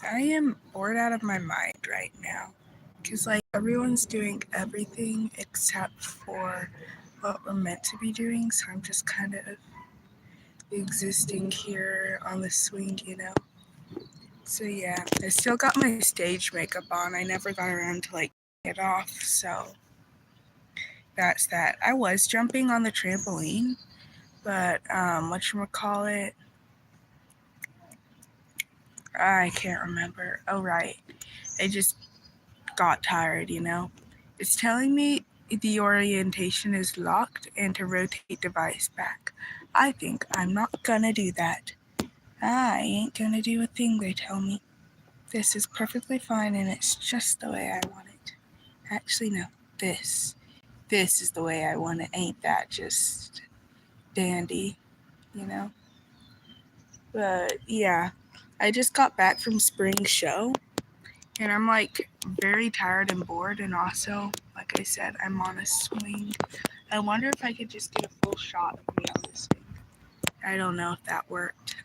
I am bored out of my mind right now. Because, like, everyone's doing everything except for what we're meant to be doing. So I'm just kind of existing here on the swing. So, yeah. I still got my stage makeup on. I never got around to, like, it off. So that's that. I was jumping on the trampoline. But, whatchamacallit, I can't remember. Oh, right. I just got tired. It's telling me the orientation is locked and to rotate device back. I think I'm not gonna do that. I ain't gonna do a thing they tell me. This is perfectly fine and it's just the way I want it. Actually, no. This. This is the way I want it. Ain't that just dandy, you know? But yeah, I just got back from spring show and I'm like very tired and bored, and also, like I said, I'm on a swing. I wonder if I could just get a full shot of me on the swing. I don't know if that worked,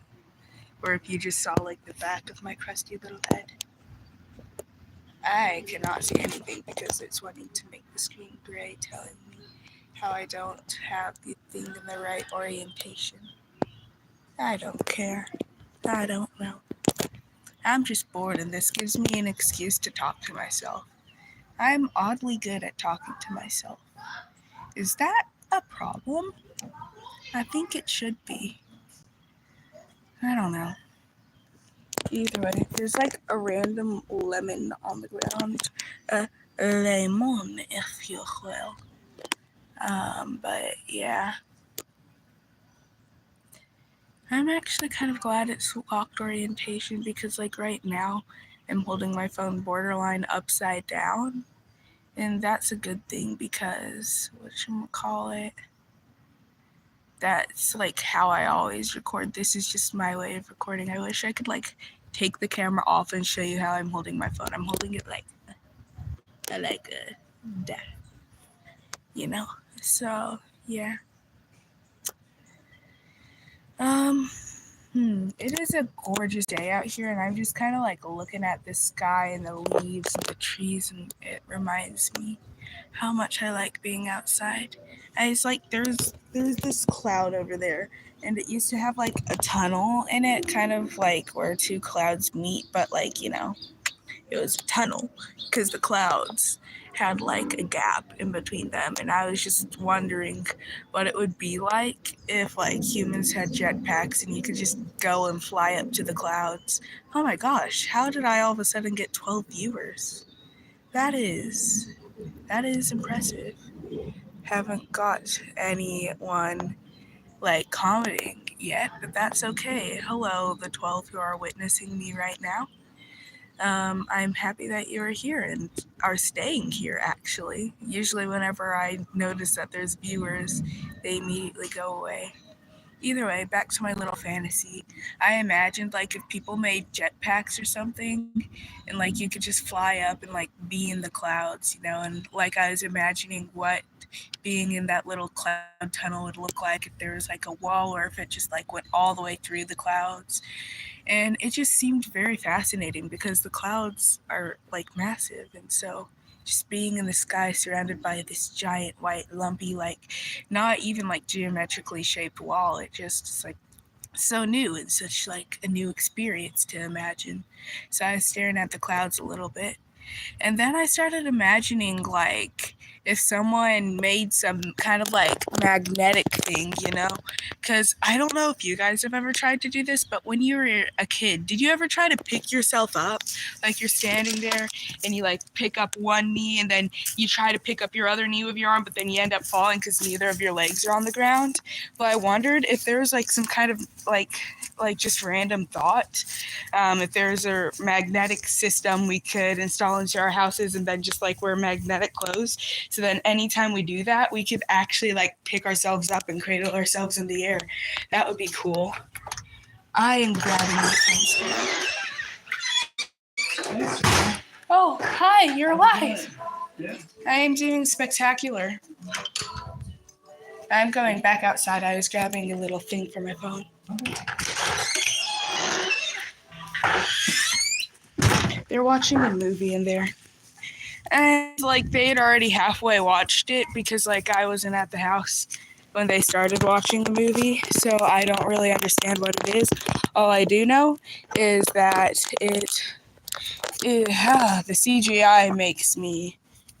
or if you just saw like the back of my crusty little head. I cannot see anything because it's wanting to make the screen gray, telling me how I don't have the thing in the right orientation. I don't care. I don't know. I'm just bored, and this gives me an excuse to talk to myself. I'm oddly good at talking to myself. Is that a problem? I think it should be. I don't know. Either way, there's like a random lemon on the ground. A lemon, if you will. But yeah. I'm actually kind of glad it's locked orientation because, like, right now, I'm holding my phone borderline upside down. And that's a good thing because, whatchamacallit, that's like how I always record. This is just my way of recording. I wish I could like take the camera off and show you how I'm holding my phone. I'm holding it like that, you know. So yeah. Um. It is a gorgeous day out here, and I'm just kind of like looking at the sky and the leaves and the trees, and it reminds me how much I like being outside. And it's like there's this cloud over there, and it used to have like a tunnel in it, kind of like where two clouds meet, but like it was a tunnel because the clouds had like a gap in between them, and I was just wondering what it would be like if like humans had jetpacks and you could just go and fly up to the clouds. Oh my gosh, how did I all of a sudden get 12 viewers? That is impressive. Haven't got anyone like commenting yet, but that's okay. Hello, the 12 who are witnessing me right now. I'm happy that you're here and are staying here, actually. Usually, whenever I notice that there's viewers, they immediately go away. Either way, back to my little fantasy. I imagined like if people made jetpacks or something, and like you could just fly up and like be in the clouds, and like I was imagining what being in that little cloud tunnel would look like if there was like a wall or if it just like went all the way through the clouds. And it just seemed very fascinating because the clouds are like massive. And so just being in the sky surrounded by this giant white, lumpy, like not even like geometrically shaped wall, it just is like so new and such like a new experience to imagine. So I was staring at the clouds a little bit. And then I started imagining like if someone made some kind of like magnetic thing. Because I don't know if you guys have ever tried to do this, but when you were a kid, did you ever try to pick yourself up? Like you're standing there and you like pick up one knee and then you try to pick up your other knee with your arm, but then you end up falling because neither of your legs are on the ground. But I wondered if there was like some kind of like just random thought, if there's a magnetic system we could install into our houses and then just like wear magnetic clothes. So then anytime we do that, we could actually like pick ourselves up and cradle ourselves in the air. That would be cool. I am grabbing my phone. Oh, hi, you're alive. I am doing spectacular. I'm going back outside. I was grabbing a little thing for my phone. they're watching a movie in there. And like they had already halfway watched it because like I wasn't at the house when they started watching the movie, so I don't really understand what it is. All I do know is that the CGI makes me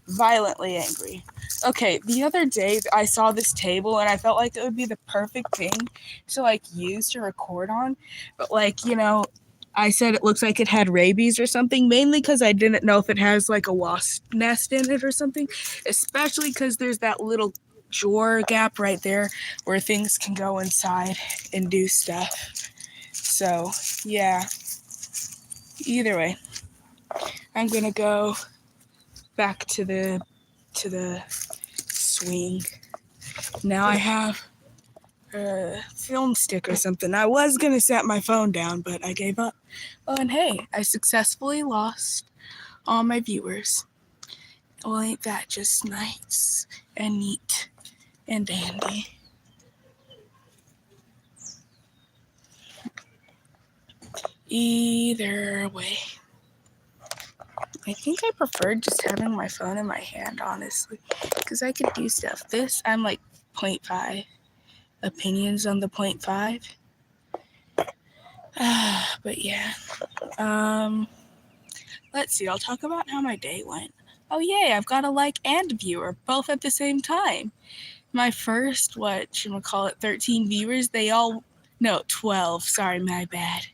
violently angry. Okay, the other day I saw this table and I felt like it would be the perfect thing to like use to record on, but like, I said it looks like it had rabies or something, mainly because I didn't know if it has like a wasp nest in it or something, especially because there's that little drawer gap right there where things can go inside and do stuff. So, yeah. Either way, I'm gonna go back to the swing. Now I have a film stick or something. I was gonna set my phone down, but I gave up. Oh, and hey, I successfully lost all my viewers. Well, ain't that just nice and neat and dandy? Either way, I think I preferred just having my phone in my hand, honestly, because I could do stuff. I'm like 0.5 opinions on the 0.5. But yeah. Let's see. I'll talk about how my day went. Oh yay! I've got a like and viewer both at the same time. My first 13 viewers. 12. Sorry, my bad.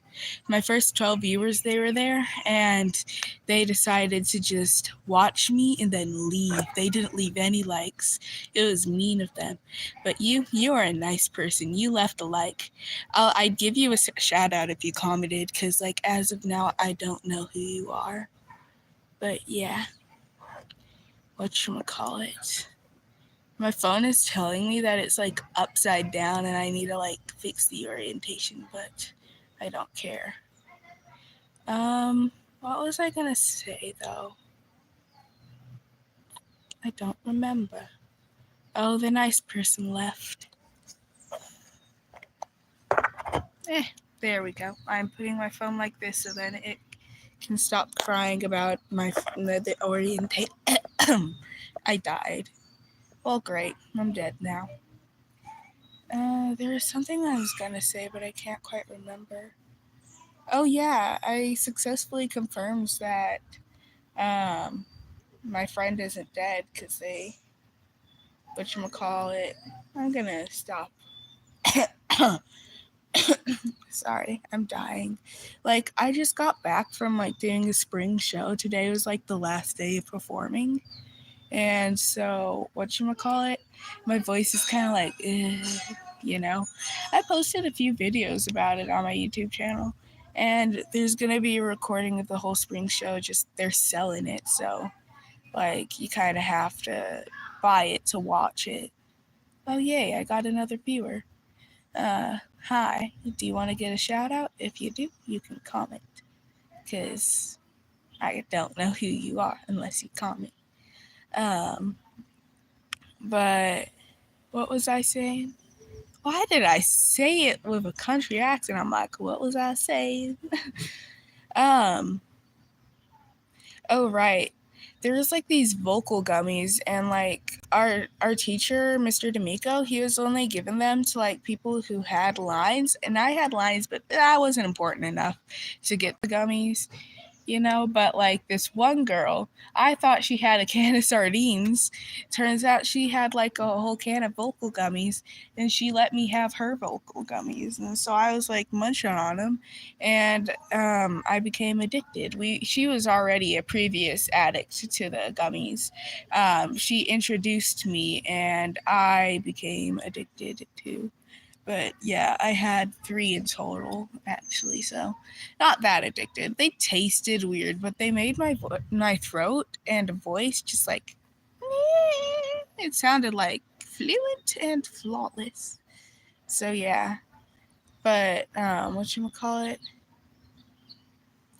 My first 12 viewers, they were there, and they decided to just watch me and then leave. They didn't leave any likes. It was mean of them. But you are a nice person. You left a like. I'd give you a shout out if you commented, because like as of now, I don't know who you are. But yeah, whatchamacallit. My phone is telling me that it's like upside down and I need to like fix the orientation, but I don't care. What was I gonna say though? I don't remember. Oh, the nice person left. There we go. I'm putting my phone like this so then it can stop crying about the orientation. I died. Well, great. I'm dead now. There was something I was gonna say, but I can't quite remember. Oh yeah, I successfully confirmed that my friend isn't dead because I'm gonna stop. Sorry, I'm dying. Like, I just got back from like doing a spring show. Today was like the last day of performing. And so, my voice is kind of like, I posted a few videos about it on my YouTube channel. And there's going to be a recording of the whole spring show, just they're selling it. So, like, you kind of have to buy it to watch it. Oh, yay, I got another viewer. Hi, do you want to get a shout out? If you do, you can comment. Because I don't know who you are unless you comment. But what was I saying? Why did I say it with a country accent? I'm like, what was I saying? Oh, right. There was like these vocal gummies, and like our teacher, Mr. D'Amico, he was only giving them to like people who had lines, and I had lines, but that wasn't important enough to get the gummies. But like this one girl, I thought she had a can of sardines. Turns out she had like a whole can of vocal gummies, and she let me have her vocal gummies. And so I was like munching on them, and I became addicted. She was already a previous addict to the gummies. She introduced me, and I became addicted too. But yeah, I had 3 in total, actually, so not that addicted. They tasted weird, but they made my throat and voice just like, it sounded like fluent and flawless. So yeah, but whatchamacallit?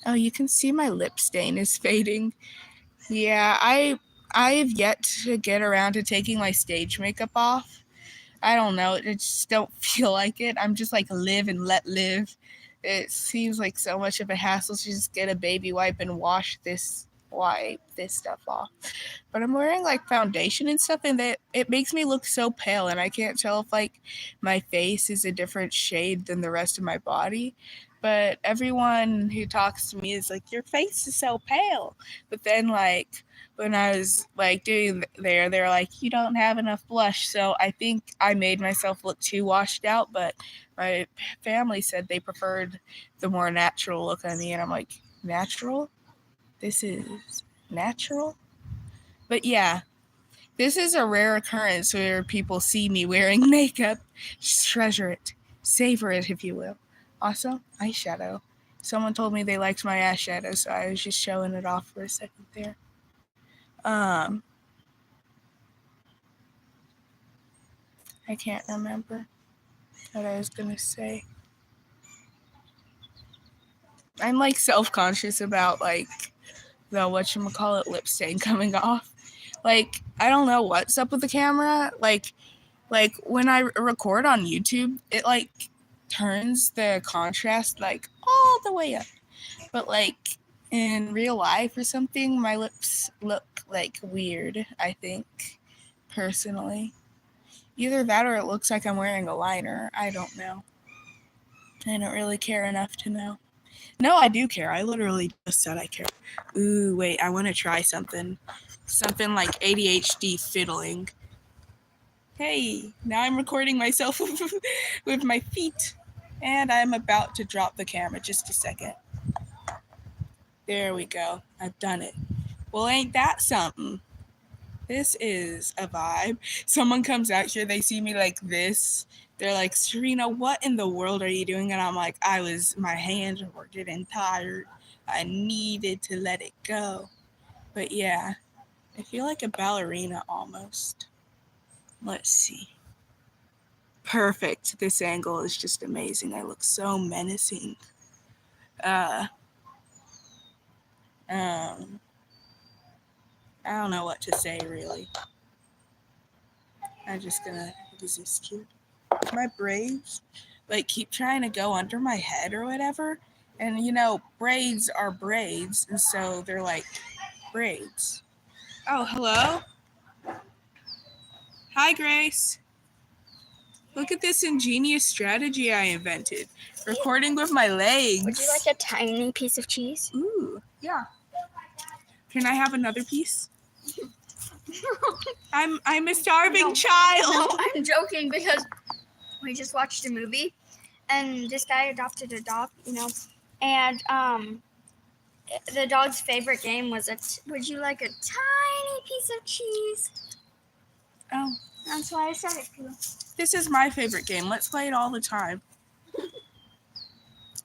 Oh, you can see my lip stain is fading. Yeah, I have yet to get around to taking my stage makeup off. I don't know. I just don't feel like it. I'm just like live and let live. it seems like so much of a hassle to just get a baby wipe and wipe this stuff off. But I'm wearing like foundation and stuff, and it makes me look so pale, and I can't tell if like my face is a different shade than the rest of my body. But everyone who talks to me is like, your face is so pale. But then like when I was like doing they're like, you don't have enough blush. So I think I made myself look too washed out, but my family said they preferred the more natural look on me, and I'm like, natural? This is natural? But yeah, this is a rare occurrence where people see me wearing makeup. Just treasure it. Savor it, if you will. Also, eyeshadow. Someone told me they liked my eyeshadow, so I was just showing it off for a second there. I can't remember what I was gonna say. I'm like self-conscious about like the whatchamacallit lip stain coming off. Like, I don't know what's up with the camera. Like when I record on YouTube, it like turns the contrast like all the way up. But like in real life or something, my lips look like weird, I think, personally. Either that or it looks like I'm wearing a liner. I don't know. I don't really care enough to know. No, I do care. I literally just said I care. Ooh, wait, I want to try something. Something like ADHD fiddling. Hey, now I'm recording myself with my feet. And I'm about to drop the camera. Just a second. There we go. I've done it. Well, ain't that something? This is a vibe. Someone comes out here, they see me like this. They're like, Serena, what in the world are you doing? And I'm like, my hands were getting tired. I needed to let it go. But yeah, I feel like a ballerina almost. Let's see. Perfect. This angle is just amazing. I look so menacing. I don't know what to say, really. I'm just gonna, is this cute? My braids, like, keep trying to go under my head or whatever. And, you know, braids are braids, and so they're like braids. Oh, hello? Hi, Grace. Look at this ingenious strategy I invented. Recording with my legs. Would you like a tiny piece of cheese? Ooh, yeah. Can I have another piece? I'm a starving child. No, I'm joking because we just watched a movie and this guy adopted a dog, and the dog's favorite game was would you like a tiny piece of cheese? Oh. That's why I said it to you. This is my favorite game. Let's play it all the time.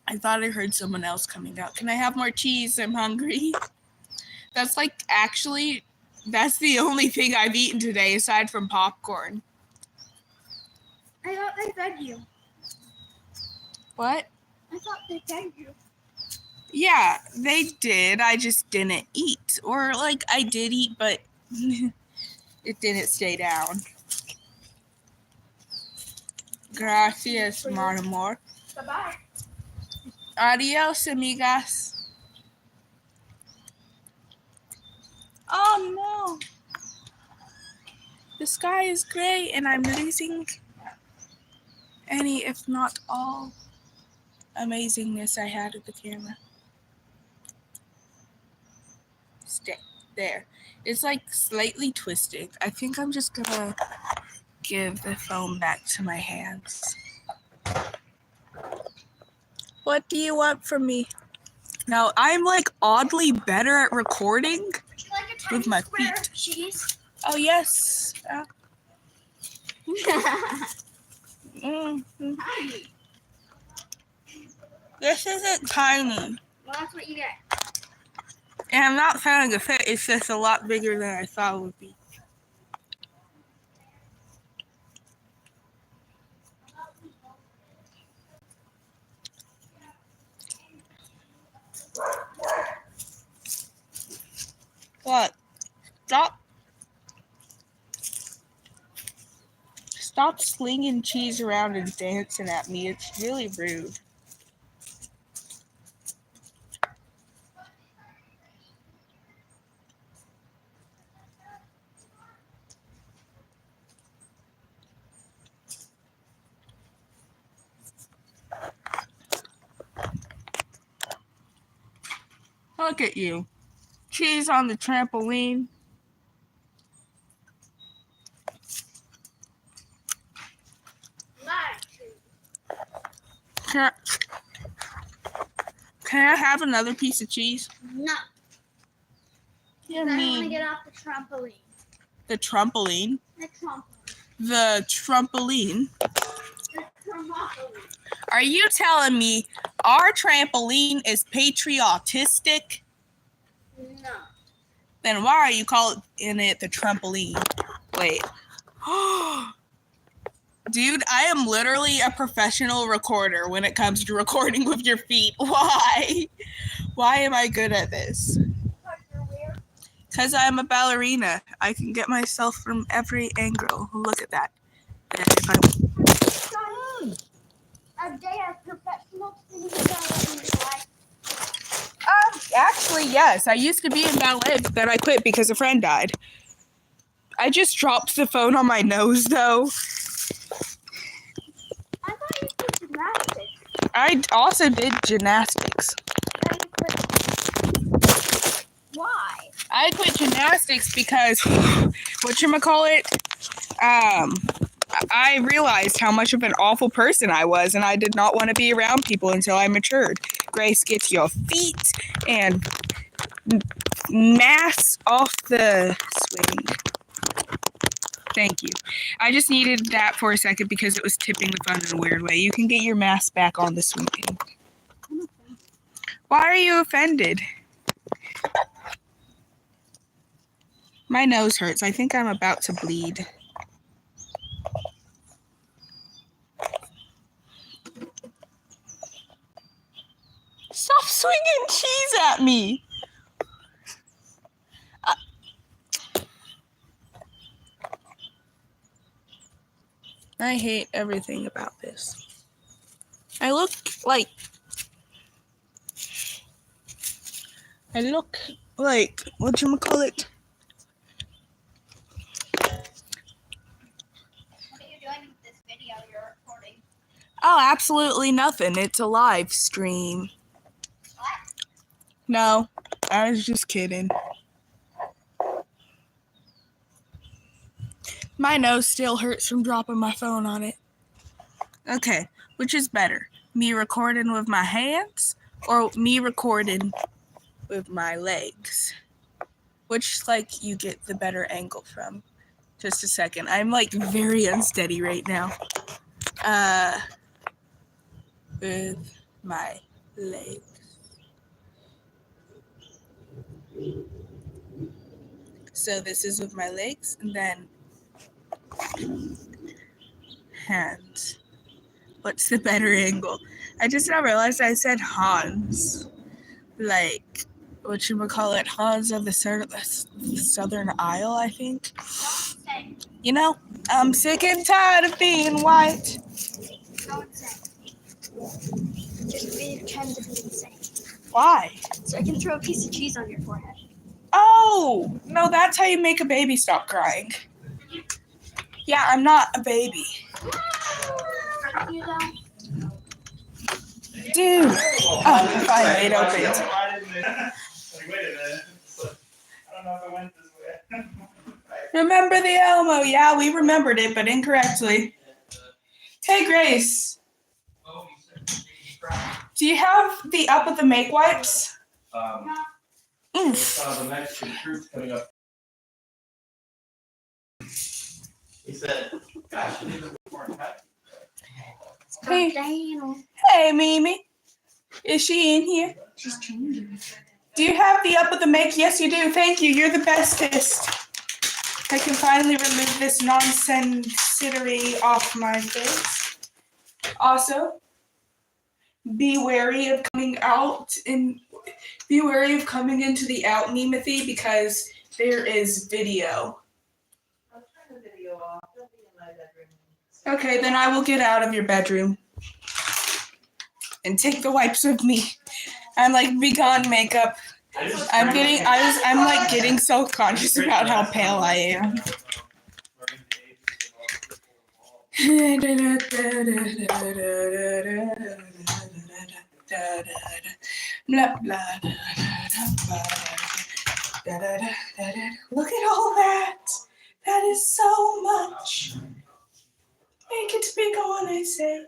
I thought I heard someone else coming out. Can I have more cheese? I'm hungry. That's the only thing I've eaten today aside from popcorn. I thought they fed you. What? I thought they fed you. Yeah, they did. I just didn't eat. Or, like, I did eat, but it didn't stay down. Gracias, mon amor. Bye-bye. Adios, amigas. Oh, no. The sky is gray, and I'm losing any, if not all, amazingness I had of the camera. Stay there. It's like slightly twisted. I think I'm just gonna give the phone back to my hands. What do you want from me? Now, I'm like oddly better at recording Would you like a tiny with my square feet. of cheese? Oh, yes. This isn't tiny. Well, that's what you get. And I'm not trying to fit. It's just a lot bigger than I thought it would be. What? Stop slinging cheese around and dancing at me. It's really rude. Look at you. Cheese on the trampoline. Can I have another piece of cheese? No. You I want to mean get off the trampoline. the trampoline? The trampoline. The trampoline. The trampoline. Are you telling me our trampoline is patriotistic? No. Then why are you calling it the trampoline? Wait. Dude, I am literally a professional recorder when it comes to recording with your feet. Why? Why am I good at this? Because I'm a ballerina. I can get myself from every angle. Look at that. And if I'm... A day of professional singing life. Actually, yes. I used to be in ballet, but then I quit because a friend died. I just dropped the phone on my nose, though. I thought you did gymnastics. I also did gymnastics. Why? I quit gymnastics because, whatchamacallit, I realized how much of an awful person I was, and I did not want to be around people until I matured. Grace, get to your feet and mass off the swing. Thank you. I just needed that for a second because it was tipping the phone in a weird way. You can get your mask back on the swing. Why are you offended? My nose hurts. I think I'm about to bleed. Stop swinging cheese at me. I hate everything about this. I look like whatchamacallit? What are you doing with this video you're recording? Oh, absolutely nothing. It's a live stream. What? No, I was just kidding. My nose still hurts from dropping my phone on it. Okay, which is better? Me recording with my hands or me recording with my legs? Which, you get the better angle from? Just a second. I'm, very unsteady right now. With my legs. So this is with my legs, and then hands. What's the better angle? I just now realized I said Hans. Whatchamacallit, Hans of the Southern Isle, I think. Don't say. You know, I'm sick and tired of being white. Don't say. Just pretend to be insane. Why? So I can throw a piece of cheese on your forehead. Oh, no, that's how you make a baby stop crying. Yeah, I'm not a baby. You know? Dude. Oh, fine, it opened. Wait a minute. I don't know if I went this way. Remember the Elmo? Yeah, we remembered it, but incorrectly. Hey, Grace. Do you have the up with the make wipes? Oof. The Mexican troops coming up. He said, gosh, you need to report that. Hey. Damn. Hey, Mimi. Is she in here? She's changing. Do you have the up with the make? Yes, you do. Thank you. You're the bestest. I can finally remove this nonsensity off my face. Also, be wary of coming into the out Nemothy because there is video. I'll turn the video off. Don't be in my bedroom. Okay, then I will get out of your bedroom and take the wipes with me. I'm beyond makeup. I'm getting self-conscious about how pale I am. Blah, blah, blah, blah. Look at all that. That is so much. Make it be gone, I say.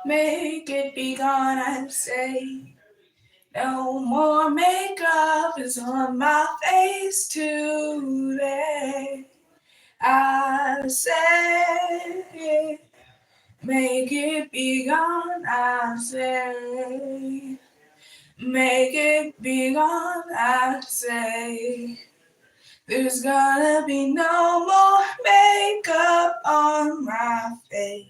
Make it be gone, I say. No more makeup is on my face today. I say, make it be gone, I say. Make it be gone, I say. There's gonna be no more makeup on my face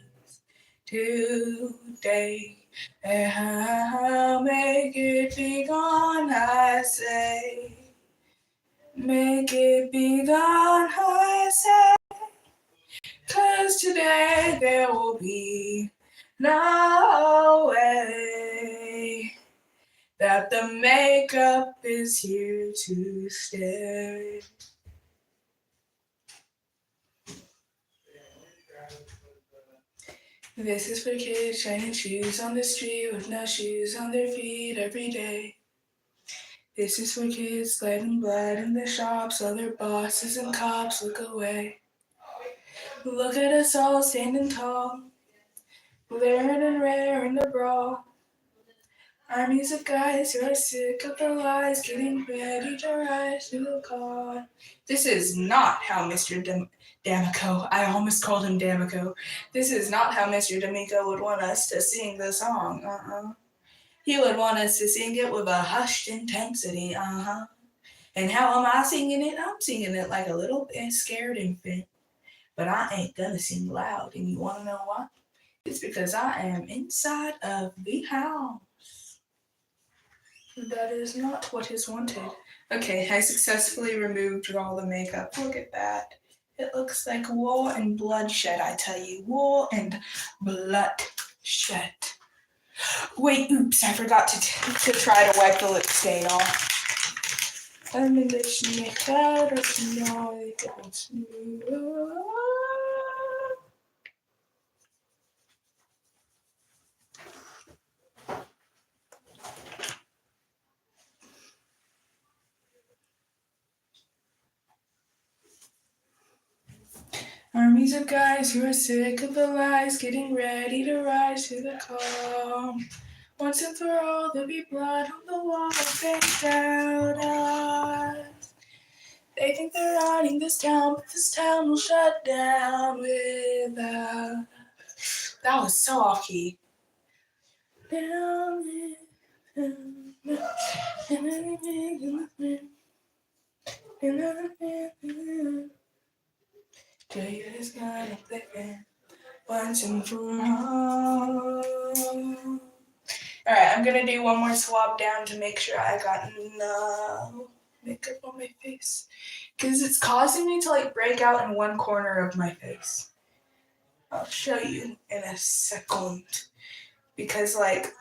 today. Make it be gone, I say. Make it be gone, I say. 'Cause today there will be no way that the makeup is here to stay. This is for kids trying to choose on the street with no shoes on their feet every day. This is for kids sledding blood in the shops while their bosses and cops look away. Look at us all standing tall, blaring and raring to brawl. Armies of guys who are sick of their lies, getting ready to rise to the call. This is not how Mr. D'Amico, I almost called him D'Amico. This is not how Mr. D'Amico would want us to sing the song, He would want us to sing it with a hushed intensity, And how am I singing it? I'm singing it like a little bit scared infant. But I ain't gonna sing loud, and you wanna know why? It's because I am inside of the house. That is not what is wanted. Okay, I successfully removed all the makeup. Look at that. It looks like wool and bloodshed, I tell you. Wool and bloodshed. Wait, oops, I forgot to try to wipe the lip stain off. I'm in the Armies of guys who are sick of the lies, getting ready to rise to the call. Once and for all, there'll be blood on the wall, they doubt us. They think they're running this town, but this town will shut down without us. That was so off key. Is gonna play once and for all. Alright, I'm gonna do one more swab down to make sure I got no makeup on my face. Because it's causing me to like break out in one corner of my face. I'll show you in a second. Because like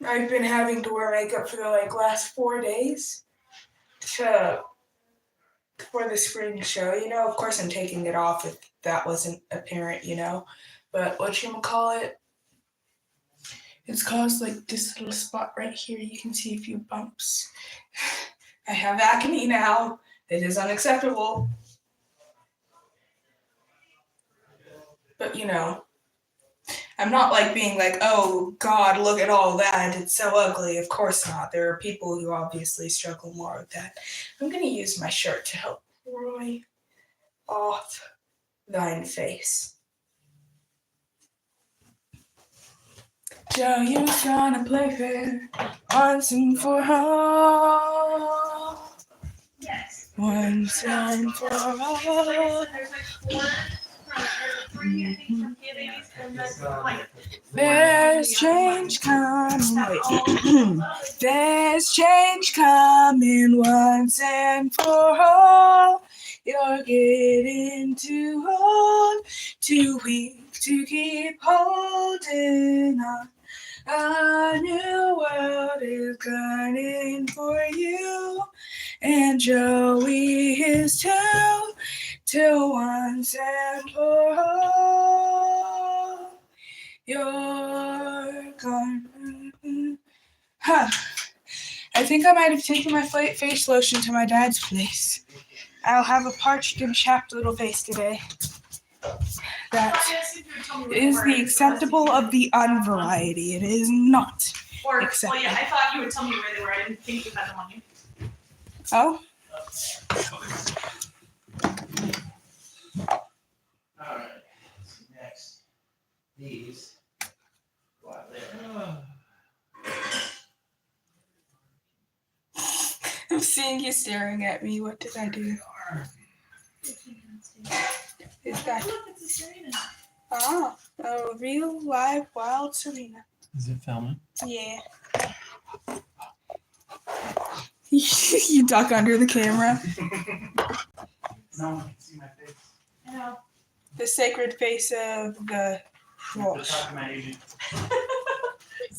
I've been having to wear makeup for the like last 4 days for the spring show, of course I'm taking it off if that wasn't apparent, but whatchamacallit, it's caused like this little spot right here, you can see a few bumps. I have acne now, it is unacceptable, but I'm not like being like, oh God, look at all that, it's so ugly. Of course not. There are people who obviously struggle more with that. I'm going to use my shirt to help roy off thine face. Joey's gonna play fair once and for all. Yes. Once and for all. There's change coming. There's change coming once and for all. You're getting too old, too weak to keep holding on. A new world is coming for you, and Joey is too, till once and for all. You're gonna Huh. I think I might have taken my face lotion to my dad's place. I'll have a parched and chapped little face today. That is the acceptable of the unvariety. It is not. Or, Except- well, yeah, I thought you would tell me where they were. I didn't think you had them on you. Oh, Alright. Next. These. Go out there. I'm seeing you staring at me. What did I do? Is that Look, it's a Serena. a real live wild Serena? Is it filming? Yeah. You duck under the camera. No one can see my face. I know. The sacred face of the Go talk to my agent.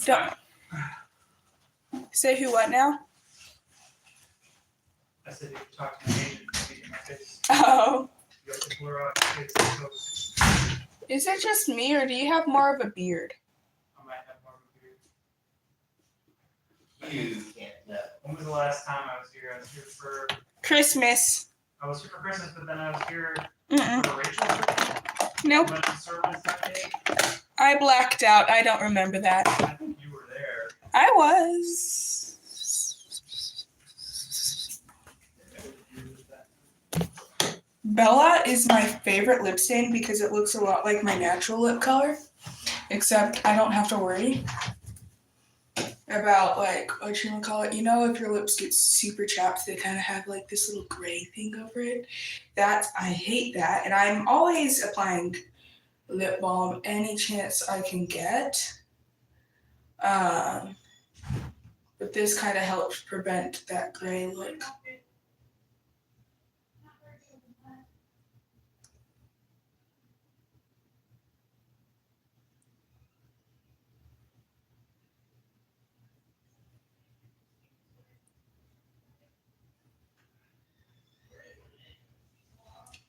Don't say who what now? I said you could talk to my agent. See my face. Oh. You got the Clorox face and toast. Is it just me or do you have more of a beard? I might have more of a beard. You can't know. When was the last time I was here? I was here for Christmas. Christmas, but then I was here Mm-mm. for Rachel's birthday. Nope. Went to service that day. I blacked out. I don't remember that. I think you were there. I was. Bella is my favorite lip stain because it looks a lot like my natural lip color, except I don't have to worry about like what you want to call it. You know, if your lips get super chapped, they kind of have like this little gray thing over it. I hate that, and I'm always applying lip balm any chance I can get. But this kind of helps prevent that gray look.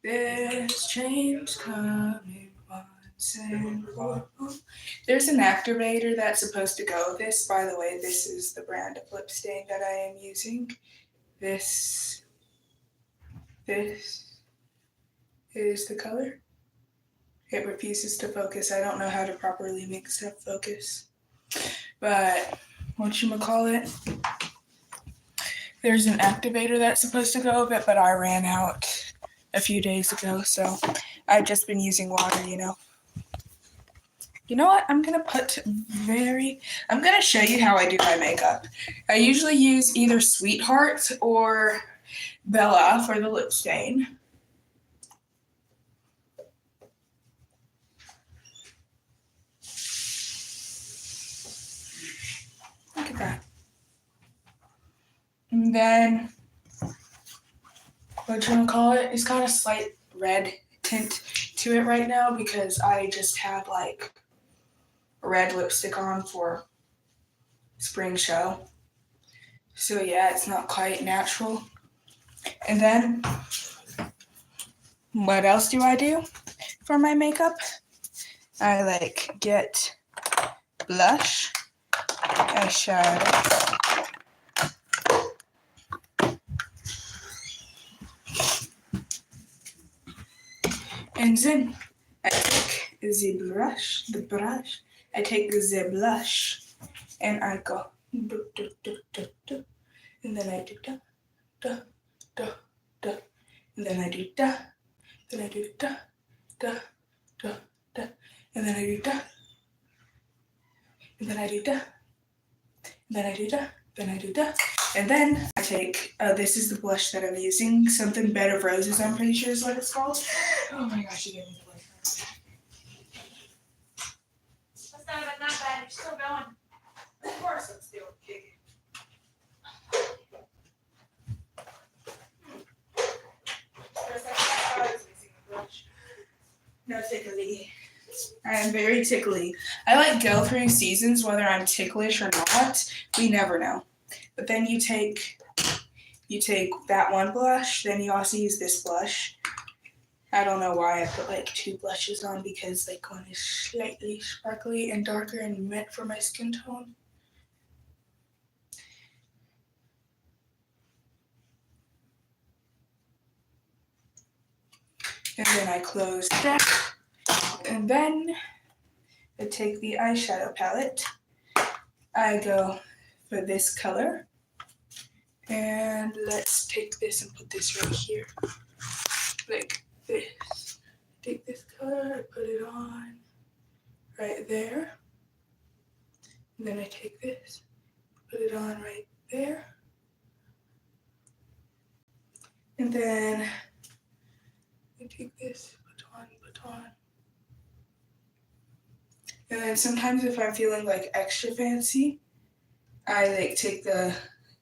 There's change coming once and for all. There's an activator that's supposed to go with this. By the way, this is the brand of lip stain that I am using. This is the color. It refuses to focus. I don't know how to properly make stuff focus. But whatchamacallit? There's an activator that's supposed to go with it, but I ran out a few days ago, so I've just been using water, you know. You know what? I'm gonna show you how I do my makeup. I usually use either Sweetheart or Bella for the lip stain. Look at that. And then it's got a slight red tint to it right now because I just have like red lipstick on for spring show. So yeah, it's not quite natural. And then what else do I do for my makeup? I like get blush, eyeshadow, and then I take the brush, I take the blush, and I go, do, do, do, do, do. And then I do, da, da, da, da. And then I do, da, then I do, da, da, da, da. And then I do, da, and then I do, da, and then I do, da, then I do, da. And then I take, this is the blush that I'm using, something Bed of Roses, I'm pretty sure is what it's called. Oh my gosh, you gave me the blush. That's not even that bad. You're still going. Of course I'm still kicking. No tickly. I am very tickly. I like go through seasons whether I'm ticklish or not. We never know. But then you take that one blush, then you also use this blush. I don't know why I put like two blushes on because like one is slightly sparkly and darker and meant for my skin tone. And then I close that. And then I take the eyeshadow palette. I go for this color. And let's take this and put this right here. Like this. Take this color, I put it on right there. And then I take this, put it on right there. And then I take this, put on. And then sometimes if I'm feeling like extra fancy, I like take the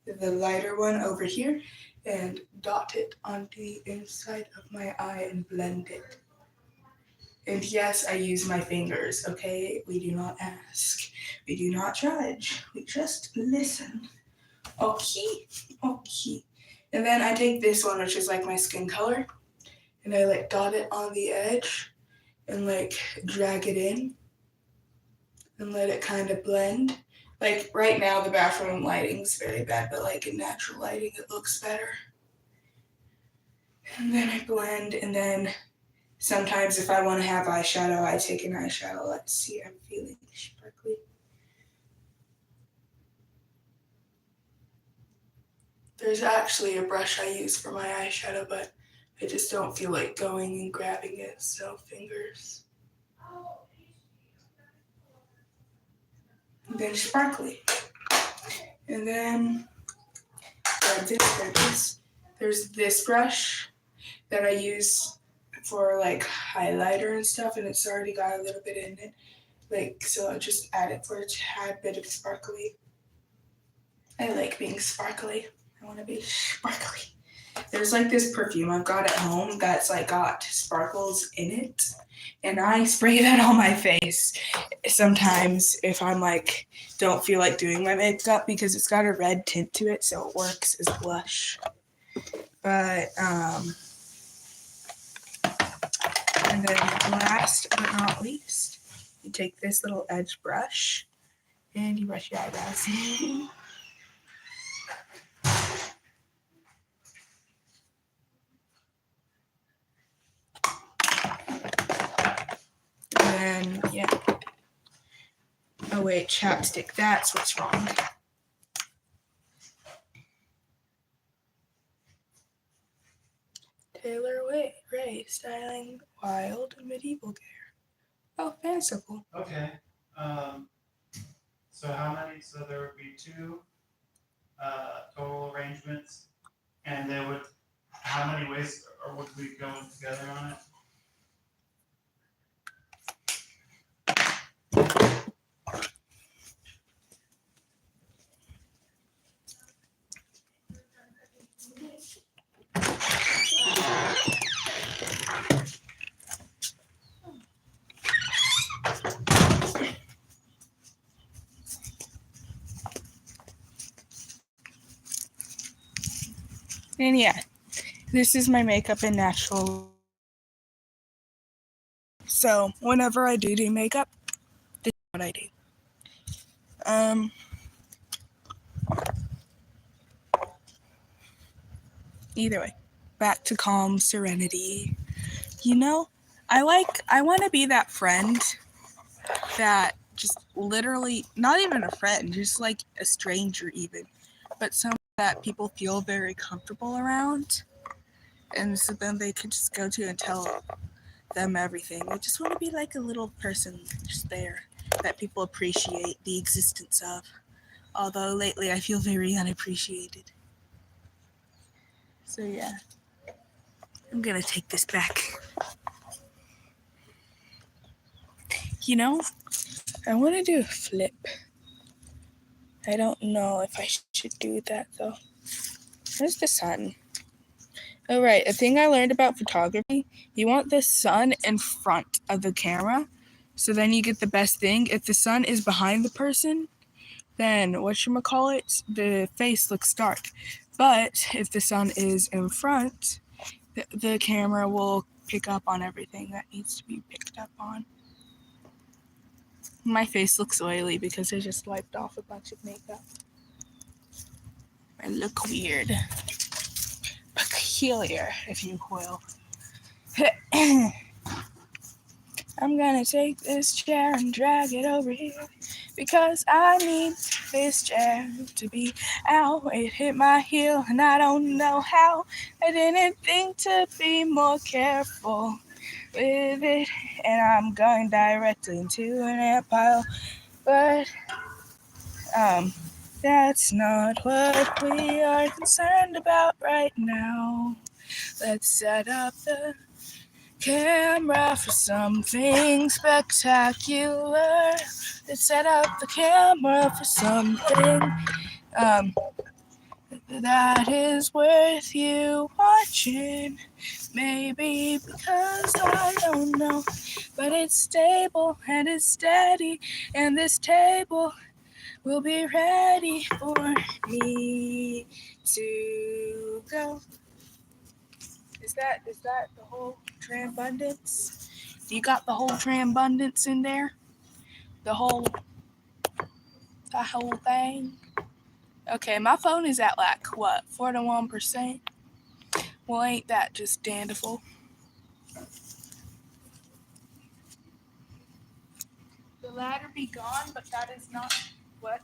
lighter one over here and dot it on the inside of my eye and blend it. And yes, I use my fingers, okay? We do not ask. We do not judge. We just listen. Okay. And then I take this one, which is like my skin color, and I like dot it on the edge and like drag it in and let it kind of blend. Like right now the bathroom lighting's very bad, but like in natural lighting it looks better. And then I blend, and then sometimes if I want to have eyeshadow, I take an eyeshadow. Let's see, I'm feeling sparkly. There's actually a brush I use for my eyeshadow, but I just don't feel like going and grabbing it, so fingers. And then sparkly. And then there's this brush that I use for like highlighter and stuff, and it's already got a little bit in it. Like, so I'll just add it for a tad bit of sparkly. I like being sparkly. I want to be sparkly. There's like this perfume I've got at home that's like got sparkles in it, and I spray that on my face sometimes if I'm like don't feel like doing my makeup because it's got a red tint to it, so it works as blush. But and then last but not least, you take this little edge brush and you brush your eyebrows. And yeah. Oh wait, chapstick, that's what's wrong. Taylor Ray, styling wild medieval gear. Oh, fanciful. Okay. So how many? So there would be two total arrangements, and they would. How many ways or would we go together on it? And yeah, this is my makeup in natural. So whenever I do makeup, this is what I do. Either way, back to calm serenity. You know, I want to be that friend that just literally, not even a friend, just like a stranger even, but someone that people feel very comfortable around, and so then they could just go to and tell them everything. I just want to be like a little person just there that people appreciate the existence of, although lately I feel very unappreciated. So yeah, I'm gonna take this back. You know, I want to do a flip. I don't know if I should do that though. Where's the sun? Oh right, a thing I learned about photography, you want the sun in front of the camera, so then you get the best thing. If the sun is behind the person, then whatchamacallit, the face looks dark. But if the sun is in front, the camera will pick up on everything that needs to be picked up on. My face looks oily because I just wiped off a bunch of makeup. I look weird. Peculiar, if you will. I'm gonna take this chair and drag it over here because I need this chair to be out. It hit my heel and I don't know how. I didn't think to be more careful with it, and I'm going directly into an ant pile. But that's not what we are concerned about right now. Let's set up the camera for something spectacular. Let's set up the camera for something that is worth you watching. Maybe because I don't know, but it's stable and it's steady, and this table will be ready for me to go. Is that the whole Trambundance? You got the whole Trambundance in there? The whole thing? Okay, my phone is at like what, 41%? Well, ain't that just dandiful? The ladder be gone, but that is not what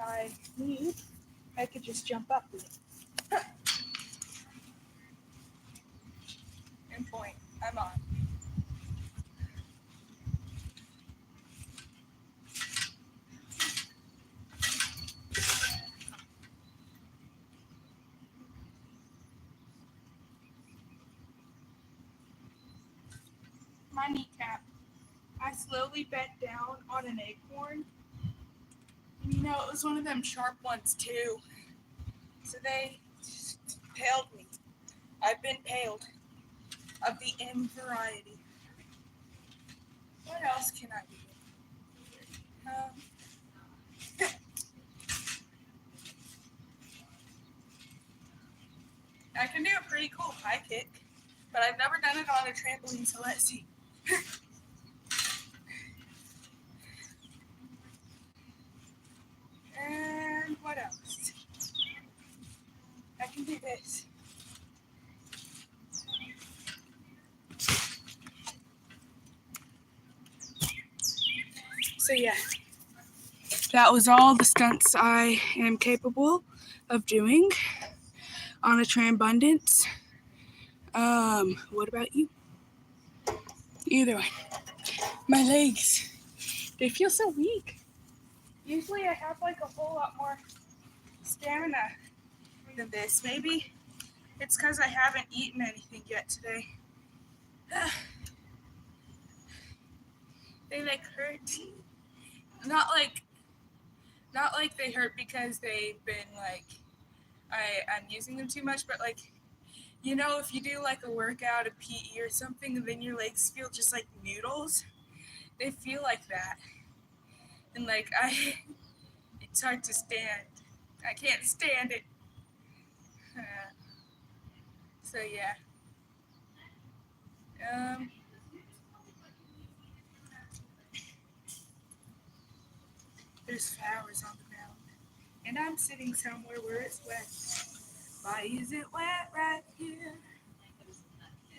I need. I could just jump up with it. And point. I'm on. My kneecap. I slowly bent down on an acorn. And you know, it was one of them sharp ones too. So they paled me. I've been paled. Of the M variety. What else can I do? I can do a pretty cool high kick, but I've never done it on a trampoline, so let's see. And what else? I can do this. So yeah, that was all the stunts I am capable of doing on a Trambundance. What about you? Either way. My legs, they feel so weak. Usually I have like a whole lot more stamina than this. Maybe it's because I haven't eaten anything yet today. They like hurt. Not like they hurt because they've been like I'm using them too much, but like, you know, if you do like a workout, a PE or something, and then your legs feel just like noodles, they feel like that. And like it's hard to stand. I can't stand it. So yeah. There's flowers on the ground, and I'm sitting somewhere where it's wet. Why is it wet right here?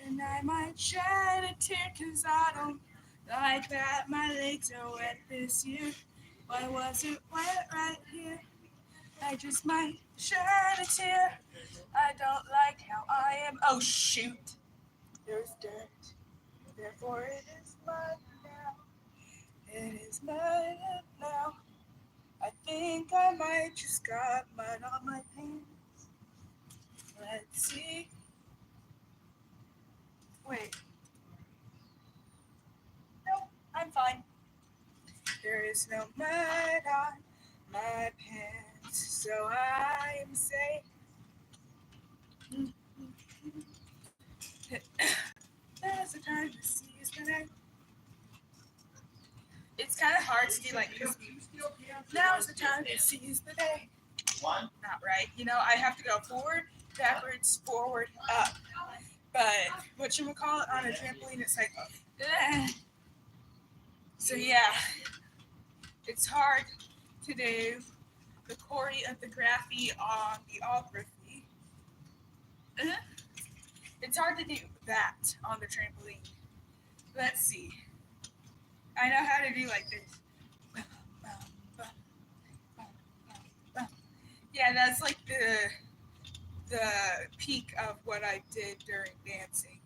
And I might shed a tear 'cause I don't like that my legs are wet this year. Why was it wet right here? I just might shed a tear. I don't like how I am. Oh shoot! There's dirt. Therefore it is mud now. It is mud now. I think I might just got mud on my pants. Let's see. Wait. Nope, I'm fine. There is no mud on my pants, so I am safe. There's a time to seize the day. It's kind of hard to do like this. Now's the time to seize the day. One. Not right. You know, I have to go forward, backwards, forward, up. But whatchamacallit on a trampoline, it's like, eh. So yeah, it's hard to do the choreography on the ography. It's hard to do that on the trampoline. Let's see. I know how to do like this. Yeah, that's like the peak of what I did during dancing.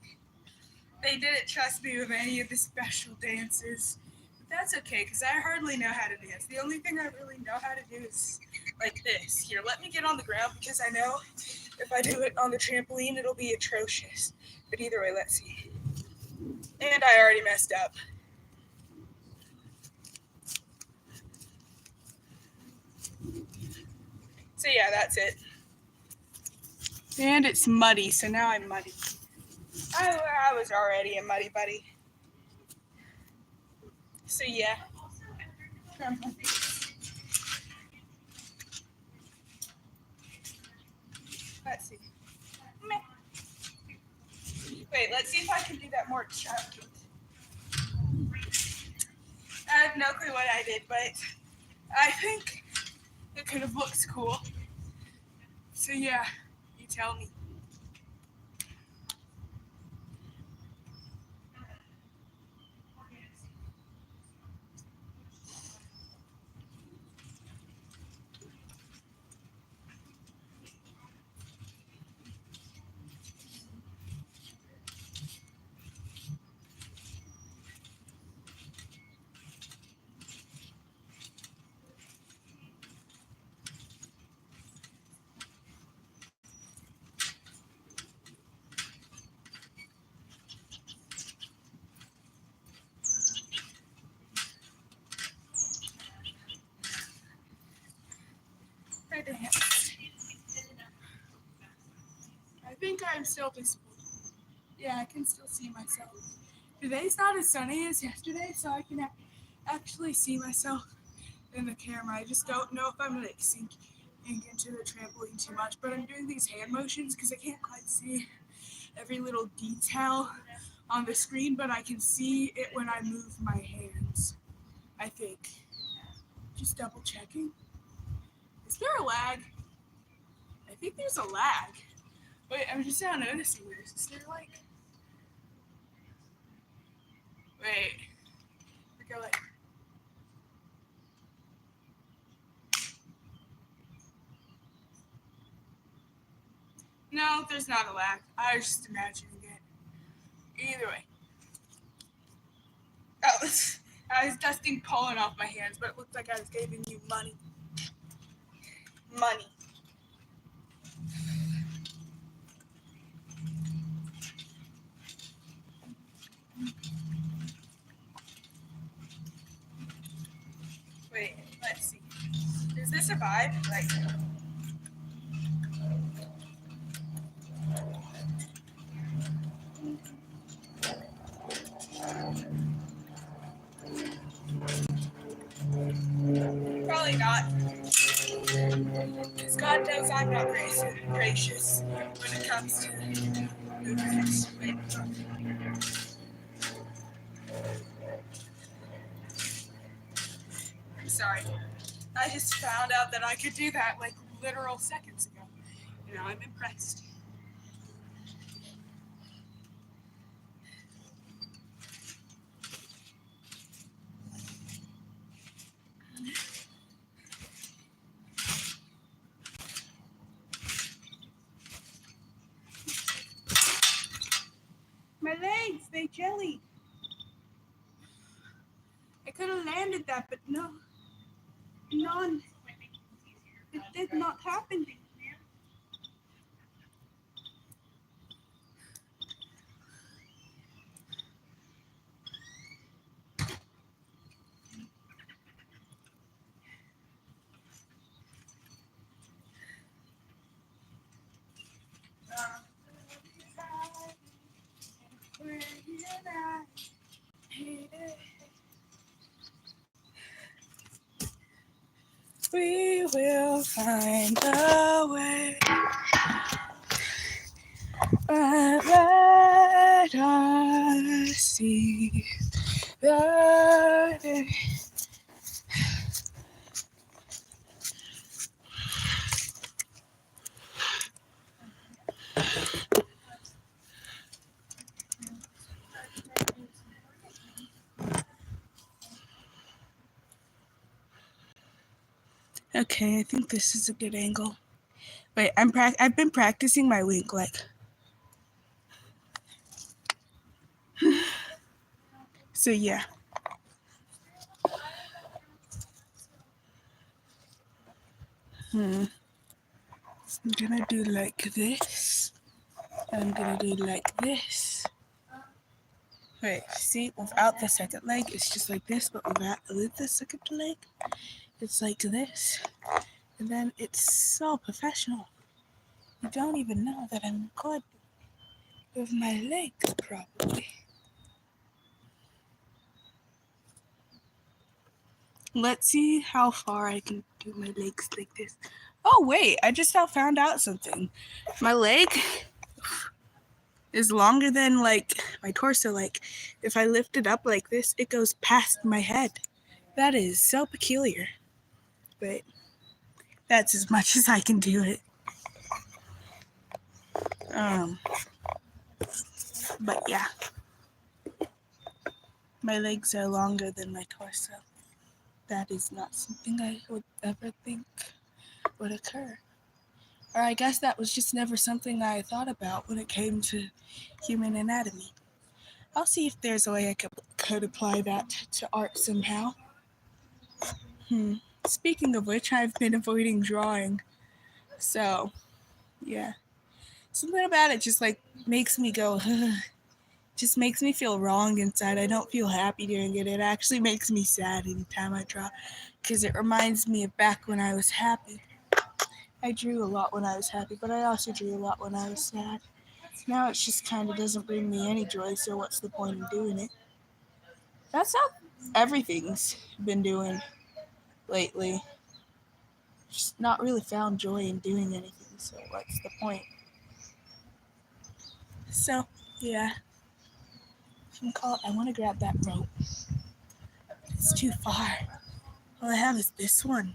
They didn't trust me with any of the special dances. But that's okay, because I hardly know how to dance. The only thing I really know how to do is like this. Here, let me get on the ground, because I know if I do it on the trampoline, it'll be atrocious. But either way, let's see. And I already messed up. So yeah, that's it. And it's muddy, so now I'm muddy. I was already a muddy buddy. So yeah. Let's see. Meh. Wait, let's see if I can do that more extravagant. I have no clue what I did, but I think it could have looked cool. So yeah, you tell me. I dance. I think I'm still visible. Yeah, I can still see myself. Today's not as sunny as yesterday, so I can actually see myself in the camera. I just don't know if I'm like sinking into the trampoline too much, but I'm doing these hand motions because I can't quite see every little detail on the screen, but I can see it when I move my hands, I think. Just double checking. Is there a lag? I think there's a lag. Wait, I'm just now noticing this. Is there like... Wait. We go like... No, there's not a lag. I was just imagining it. Either way. I was dusting pollen off my hands, but it looked like I was giving you money. Money. Wait, let's see. Is this a vibe? Like... Probably not. Because God knows I'm not gracious when it comes to movements. Wait, I'm sorry. I just found out that I could do that like literal seconds ago. You know, I'm impressed. My legs, they jellied. I could have landed that, but no. None. It did not happen. We will find a way. But let us see the day. Okay, I think this is a good angle. Wait, I've been practicing my wink like. So yeah. I'm gonna do like this. I'm gonna do like this. Wait, see, without the second leg, it's just like this, but with the second leg, it's like this. And then it's so professional. You don't even know that I'm good with my legs properly. Let's see how far I can do my legs like this. Oh wait, I just now found out something. My leg is longer than like my torso. Like if I lift it up like this, it goes past my head. That is so peculiar. But that's as much as I can do it. But yeah. My legs are longer than my torso. That is not something I would ever think would occur. Or I guess that was just never something I thought about when it came to human anatomy. I'll see if there's a way I could apply that to art somehow. Speaking of which, I've been avoiding drawing. So, yeah. Something about it just like makes me go, just makes me feel wrong inside. I don't feel happy doing it. It actually makes me sad anytime I draw because it reminds me of back when I was happy. I drew a lot when I was happy, but I also drew a lot when I was sad. Now it just kind of doesn't bring me any joy, so what's the point in doing it? That's how everything's been doing lately. Just not really found joy in doing anything, so what's the point? So, yeah. I want to grab that rope. It's too far. All I have is this one.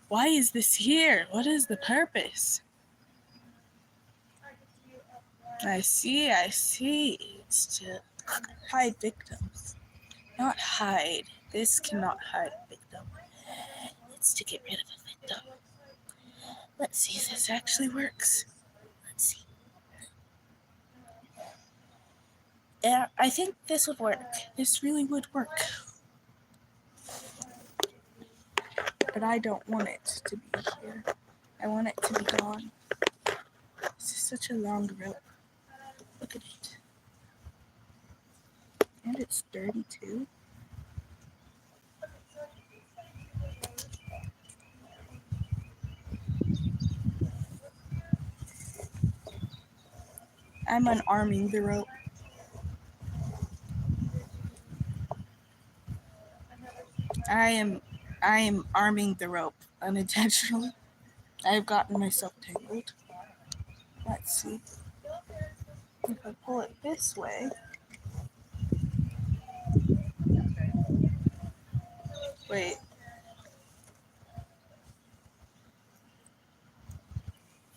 Why is this here? What is the purpose? I see. It's to hide victims. Not hide. This cannot hide a victim. It's to get rid of a victim. Let's see if this actually works. Let's see. Yeah, I think this would work. This really would work. But I don't want it to be here. I want it to be gone. This is such a long rope. Look at it. And it's dirty too. I'm unarming the rope. I am arming the rope unintentionally. I've gotten myself tangled. Let's see. If I pull it this way. Wait.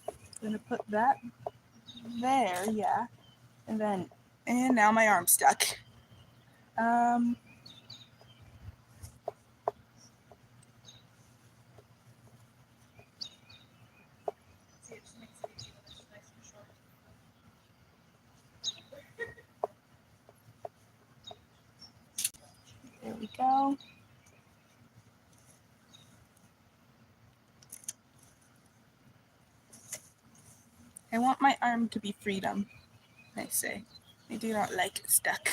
I'm gonna put that there, yeah. And now my arm's stuck. There we go. I want my arm to be freedom, I say. I do not like it stuck.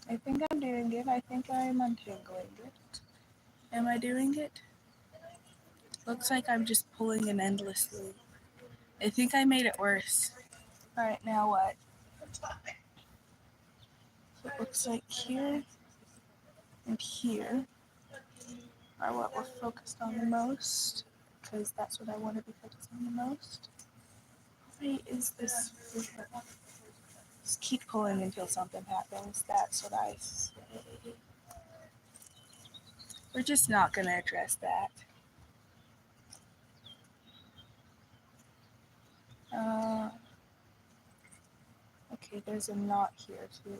I think I'm doing it. I think I'm untangling it. Am I doing it? Looks like I'm just pulling an endless loop. I think I made it worse. Alright, now what? So it looks like here and here are what we're focused on the most, because that's what I want to be focused on the most. Why is this? Just keep pulling until something happens. That's what I say. We're just not going to address that. Okay, there's a knot here too.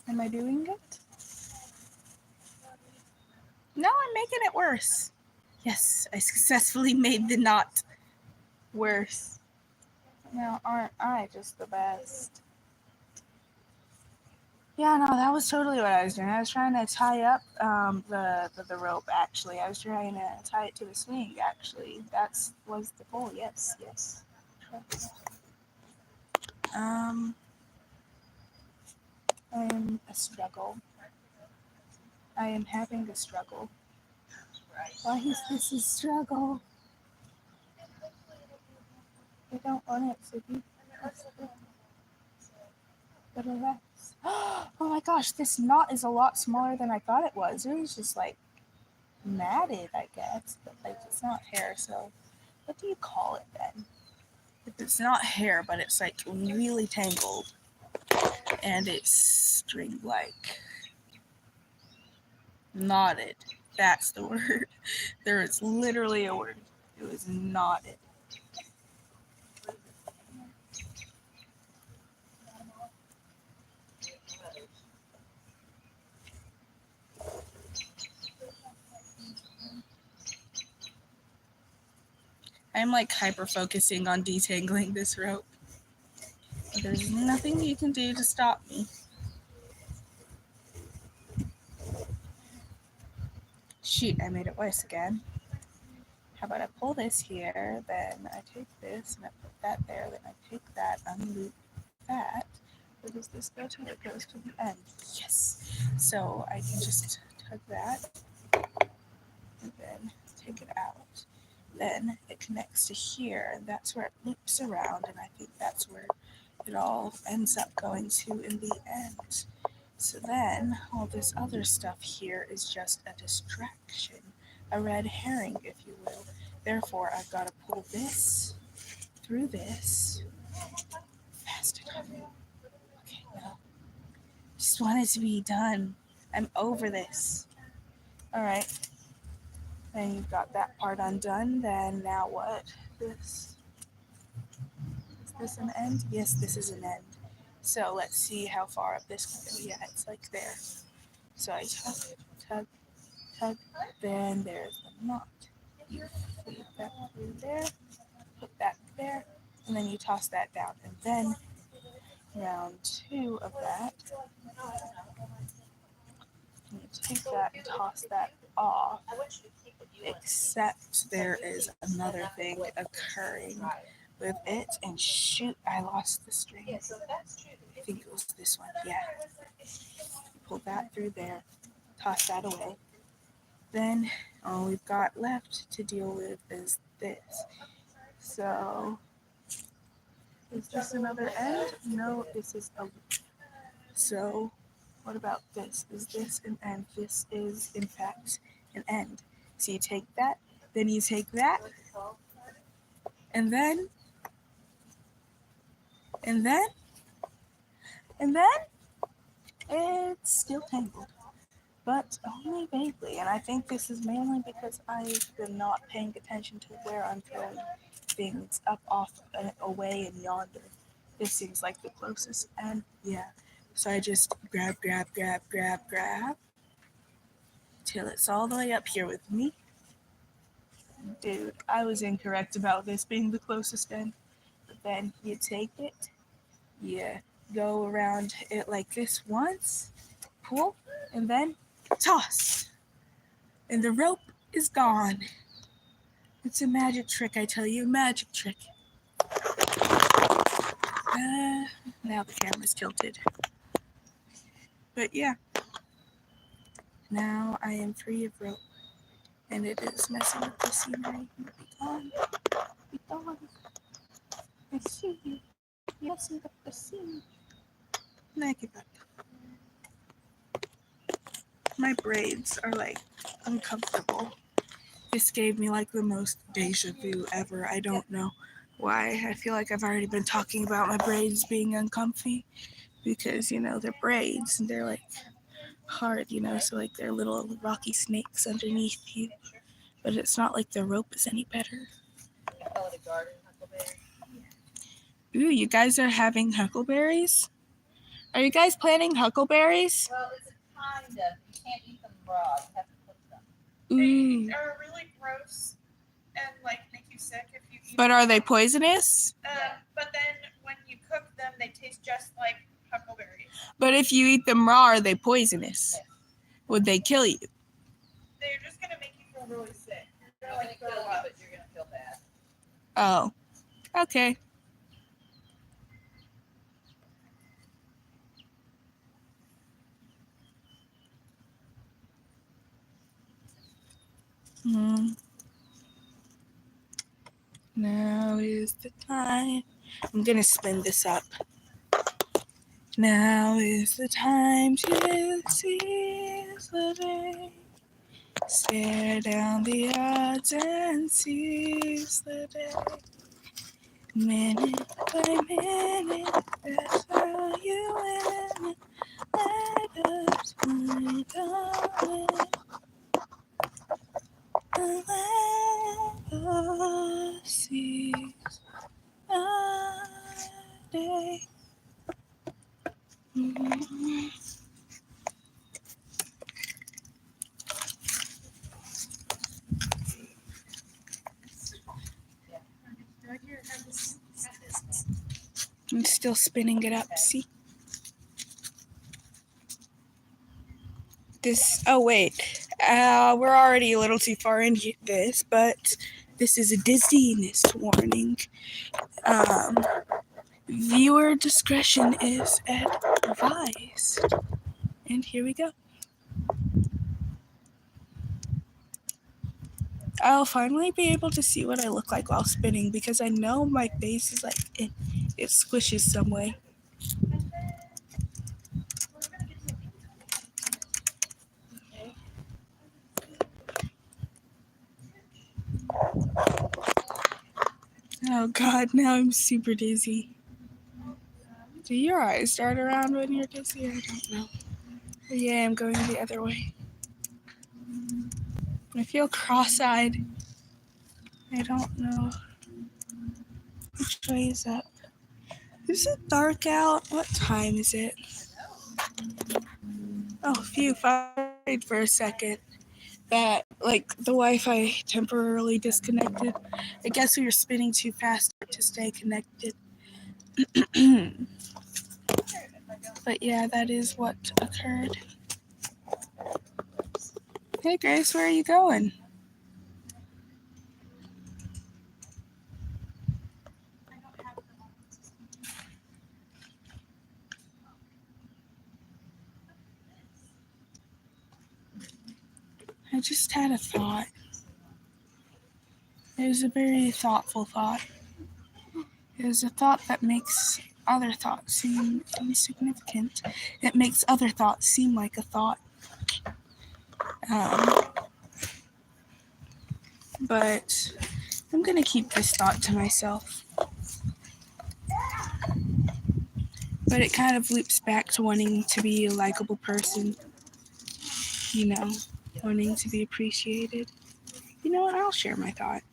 Am I doing it? No, I'm making it worse. Yes, I successfully made the knot worse. Now, aren't I just the best? Yeah, no, that was totally what I was doing. I was trying to tie up the rope, actually. I was trying to tie it to the swing, actually. That was the goal. Yes, yes. I am a struggle. I am having a struggle. Why is this a struggle? I don't want it to be. But relax. Oh my gosh, this knot is a lot smaller than I thought it was. It was just like matted, I guess, but like it's not hair. So, what do you call it then? If it's not hair, but it's like really tangled and it's string-like, knotted. That's the word. There is literally a word. It was knotted. I'm like hyper focusing on detangling this rope. There's nothing you can do to stop me. Shoot, I made it worse again. How about I pull this here, then I take this and I put that there, then I take that, unloop that. Where does this go to? It goes to the end. Yes. So I can just tug that and then take it out. Then it connects to here, and that's where it loops around, and I think that's where it all ends up going to in the end. So then all this other stuff here is just a distraction, a red herring, if you will. Therefore, I've got to pull this through this fast enough. Okay, no. Just want it to be done. I'm over this. All right. Then you've got that part undone. Then now what? This. Is this an end? Yes, this is an end. So let's see how far up this can go. Yeah, it's like there. So I tug, tug, tug. Then there's the knot. You feed that through there, put that there, and then you toss that down. And then round 2 of that, you take that and toss that off. Except there is another thing occurring with it. And shoot, I lost the string. I think it was this one. Yeah. Pull that through there, toss that away. Then all we've got left to deal with is this. So, is this another end? No, this is a loop. So, what about this? Is this an end? This is, in fact, an end. So you take that, then you take that, and then, it's still tangled. But only vaguely, and I think this is mainly because I've been not paying attention to where I'm throwing things up, off, and away, and yonder. This seems like the closest, and yeah. So I just grab, till it's all the way up here with me. Dude, I was incorrect about this being the closest end. But then you take it, you go around it like this once, pull, and then toss. And the rope is gone. It's a magic trick, I tell you, magic trick. Now the camera's tilted. But yeah, now I am free of rope, and it is messing with the scenery. Be gone. Be gone. I see you. You're messing up the scene. And I give up. My braids are like uncomfortable. This gave me like the most deja vu ever. I don't know why. I feel like I've already been talking about my braids being uncomfy because, you know, they're braids and they're like hard, you know, so like they're little rocky snakes underneath you. But it's not like the rope is any better. I call it a garden huckleberry. Ooh, you guys are having huckleberries? Are you guys planting huckleberries? Well, it's a kind of, you can't eat them raw, you have to cook them. Ooh. They are really gross and like make you sick if you eat But them. are they poisonous? But then when you cook them, they taste just like huckleberries. But if you eat them raw, are they poisonous? Yes. Would they kill you? They're just gonna make you feel really sick. You're They're gonna gonna like kill throw you, up. but you're gonna feel bad. Oh. Okay. Now is the time. I'm gonna spin this up. Now is the time to seize the day. Stare down the odds and seize the day. Minute by minute, that's how you win it. Let us find out. Let us seize the day. Right here, have this. I'm still spinning it up. See? This. Oh, wait. We're already a little too far into this, but this is a dizziness warning. Viewer discretion is advised. And here we go. I'll finally be able to see what I look like while spinning because I know my face is like it squishes some way. Oh god, now I'm super dizzy. Do your eyes start around when you're dizzy? I don't know. But yeah, I'm going the other way. I feel cross-eyed. I don't know which way is up. Is it dark out? What time is it? Oh, phew, fine for a second. That, like, the Wi-Fi temporarily disconnected. I guess we were spinning too fast to stay connected. But yeah, that is what occurred. Hey Grace, where are you going? I just had a thought. It was a very thoughtful thought. It was a thought that makes other thoughts seem insignificant. It makes other thoughts seem like a thought. But I'm going to keep this thought to myself. But it kind of loops back to wanting to be a likable person. You know, wanting to be appreciated. You know what? I'll share my thought.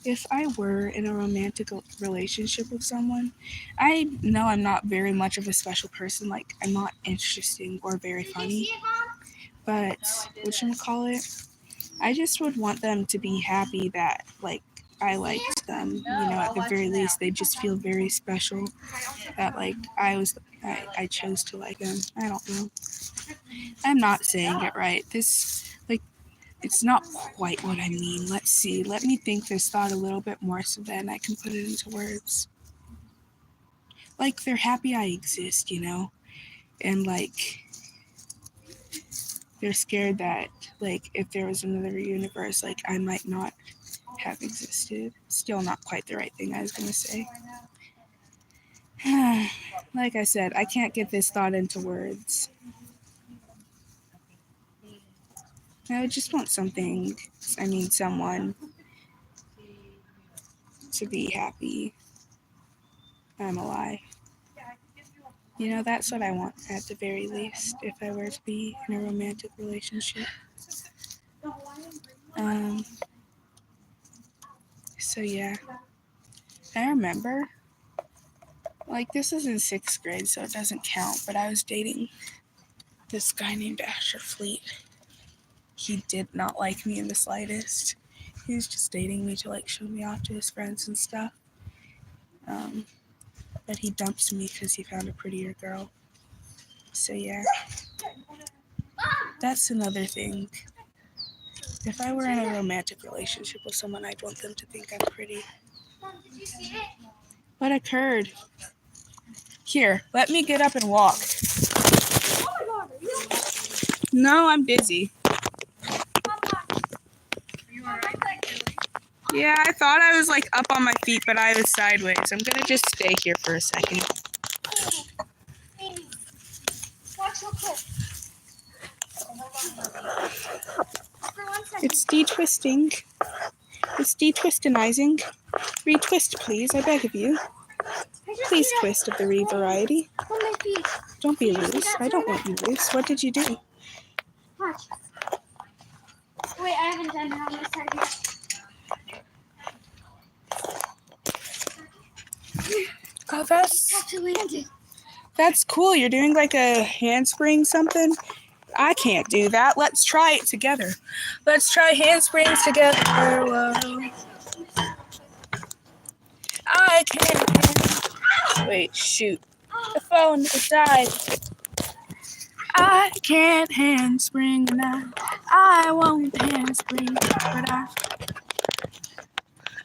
If I were in a romantic relationship with someone, I know I'm not very much of a special person. Like, I'm not interesting or very funny. But, whatchamacallit, I just would want them to be happy that, like, I liked them. You know, at the very least, they just feel very special. That, like, I chose to like them. I don't know. I'm not saying it right. It's not quite what I mean. Let's see. Let me think this thought a little bit more so then I can put it into words. Like, they're happy I exist, you know? And, like, they're scared that, like, if there was another universe, like, I might not have existed. Still not quite the right thing I was going to say. Like I said, I can't get this thought into words. I just want someone to be happy. I'm alive. You know, that's what I want at the very least, if I were to be in a romantic relationship. So yeah, I remember, like, this is in 6th grade, so it doesn't count, but I was dating this guy named Asher Fleet. He did not like me in the slightest. He was just dating me to, like, show me off to his friends and stuff. But he dumped me because he found a prettier girl. So yeah, that's another thing. If I were in a romantic relationship with someone, I'd want them to think I'm pretty. Mom, did you see it? What occurred? Here, let me get up and walk. Oh my God, are you okay? No, I'm busy. Mom, watch. You alright? Yeah, I thought I was, like, up on my feet, but I was sideways. I'm gonna just stay here for a second. Amy, watch real quick. For 1 second. It's de-twisting. It's de-twistinizing. Retwist, please, I beg of you. Please twist of the variety. On my feet. Don't be loose. I don't want you loose. What did you do? Watch. Wait, I haven't done it on this side yet. Oh, Actually landed. that's cool. You're doing like a handspring something. I can't do that. Let's try it together. Let's try handsprings together. Whoa. I can't. Wait, shoot. The phone died. I can't handspring now. I won't handspring, but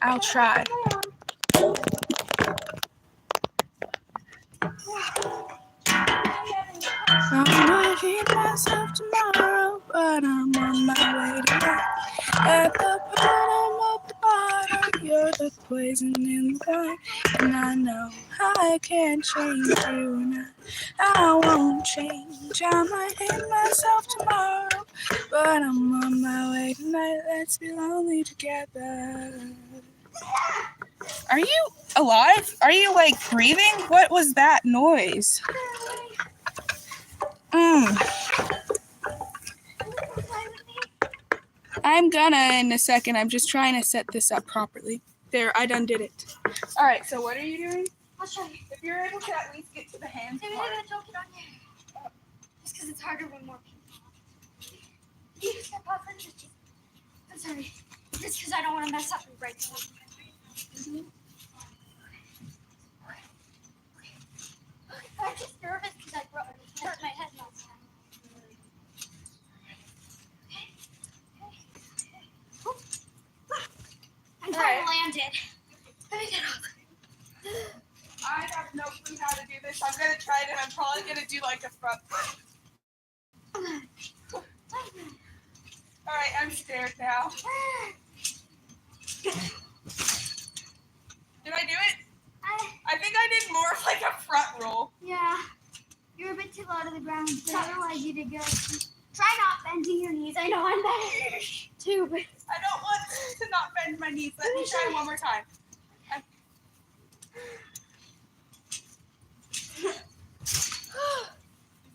I'll try. I'm working myself tomorrow, but I'm on my way to bed. At the bottom of the bottle, you're the poison in the wine, and I know I can't change you, and I won't change. I might hate myself tomorrow, but I'm on my way tonight. Let's be lonely together. Are you alive? Are you, like, breathing? What was that noise? I'm gonna in a second. I'm just trying to set this up properly. There, I done did it. All right, so what are you doing? I'll show you. If you're able to at least get to the hands Maybe part. I'm gonna choke it on you. Just because it's harder when more people. You step off and just. I'm sorry. Just because I don't want to mess up and break something. I'm just nervous because I hurt my head last time. I'm trying to land it. Let me get up. I have no clue how to do this. I'm gonna try it, and I'm probably gonna do like a front flip. All right, I'm scared now. Did I do it? I think I did more of like a front roll. Yeah. You're a bit too low to the ground, so I don't like you to go. Try not bending your knees. I know I'm better too, but I don't want to not bend my knees. Let me try one more time. Is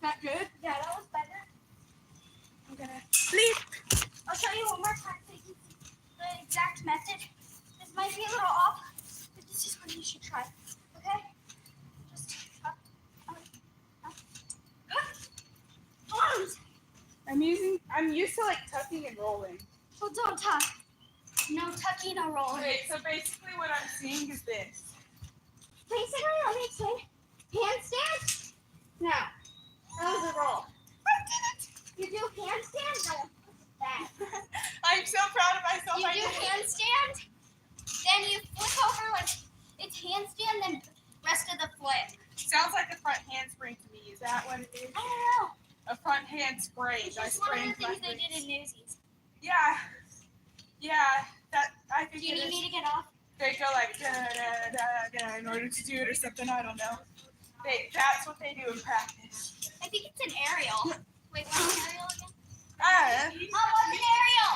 that good? yeah, that was better. I'm gonna sleep. I'll show you one more time so you can see the exact method. This might be a little off, but this is what you should try. Okay? Just up, up, up. Arms! I'm used to like tucking and rolling. Well, don't tuck. No tucking or rolling. Okay, so basically what I'm seeing is this. Basically, let me explain. Handstand. Now, that was a roll. I did it. You do handstand. No, that. I'm so proud of myself. You I do did it. handstand, then you flip over like it's handstand, then rest of the flip. Sounds like a front handspring to me. Is that what it is? I don't know. A front handspring. It's I just one of sprained the Do you need me to get off? They go like da da da da in order to do it or something. I don't know. That's what they do in practice. I think it's an aerial. Wait, what's an aerial again? Ah, Oh, what's an aerial?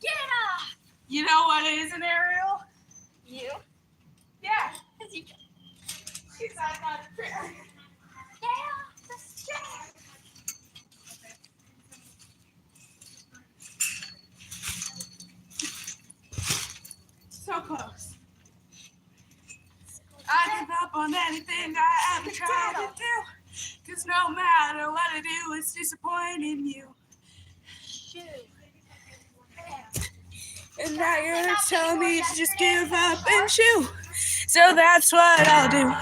Get it off! you know what is an aerial? You? Yeah. Because you She's like on a trip. get off the stairs. So close. I give up on anything I ever tried to do. Cause no matter what I do, it's disappointing you. Shoot. And now you're telling me to just give up and shoo. So that's what I'll do.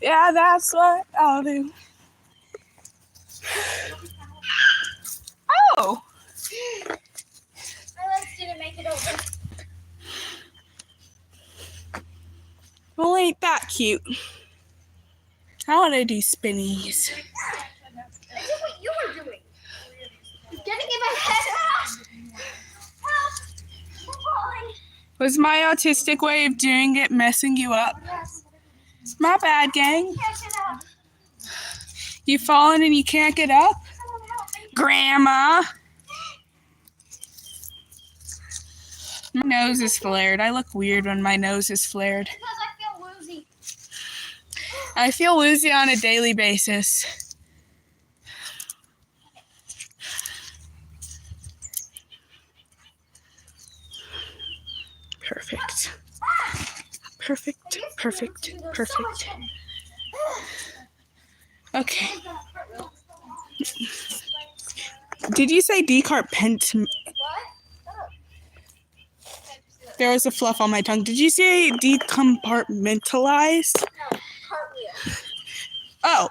Yeah, that's what I'll do. Oh! My legs didn't make it over. Well, ain't that cute? I want to do spinnies. I did what you were doing. You're getting in my head. Help! I'm falling. Was my autistic way of doing it messing you up? Yes. My bad, gang. Can't get up. You fallen and you can't get up? Someone help me. Grandma! My nose is flared. I look weird when my nose is flared. Because I feel woozy. I feel woozy on a daily basis. Perfect. Perfect. Perfect. Perfect. Okay. Did you say decarpent? What? There was a fluff on my tongue. Did you say decompartmentalized? No, cartwheel. Oh.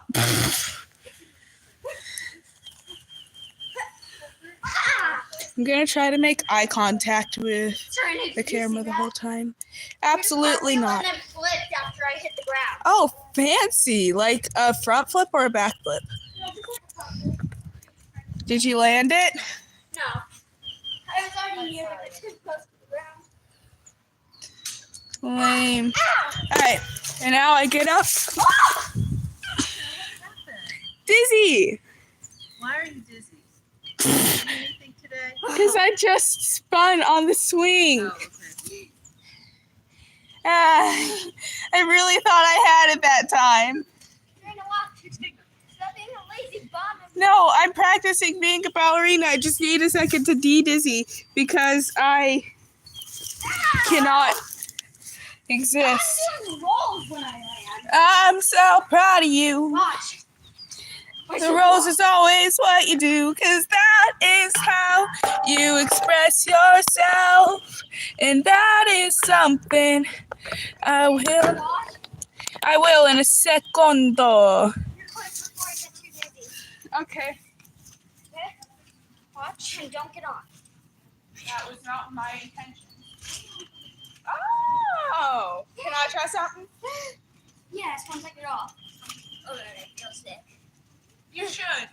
I'm gonna try to make eye contact with the camera the whole time. Absolutely not. And then flipped after I hit the ground. Oh, fancy! Like a front flip or a back flip? Did you land it? No. I was already near it. It's too close to the ground. Lame. Alright, and now I get up. Dizzy! Why are you dizzy? Did you do anything today? Because I just spun on the swing. Oh, okay. I really thought I had it that time. Trying to walk. Stop being a lazy bum. No, I'm practicing being a ballerina. I just need a second to de-dizzy because I cannot exist. I'm doing rolls when I land. I'm so proud of you. Watch. The rose is always what you do, cause that is how you express yourself. And that is something I will in a secondo. You're quick before I get too dizzy. Okay, Okay? Watch and don't get on. that was not my intention. Oh, can I try something? Yes, once I get off. Oh, it feels sick. You should.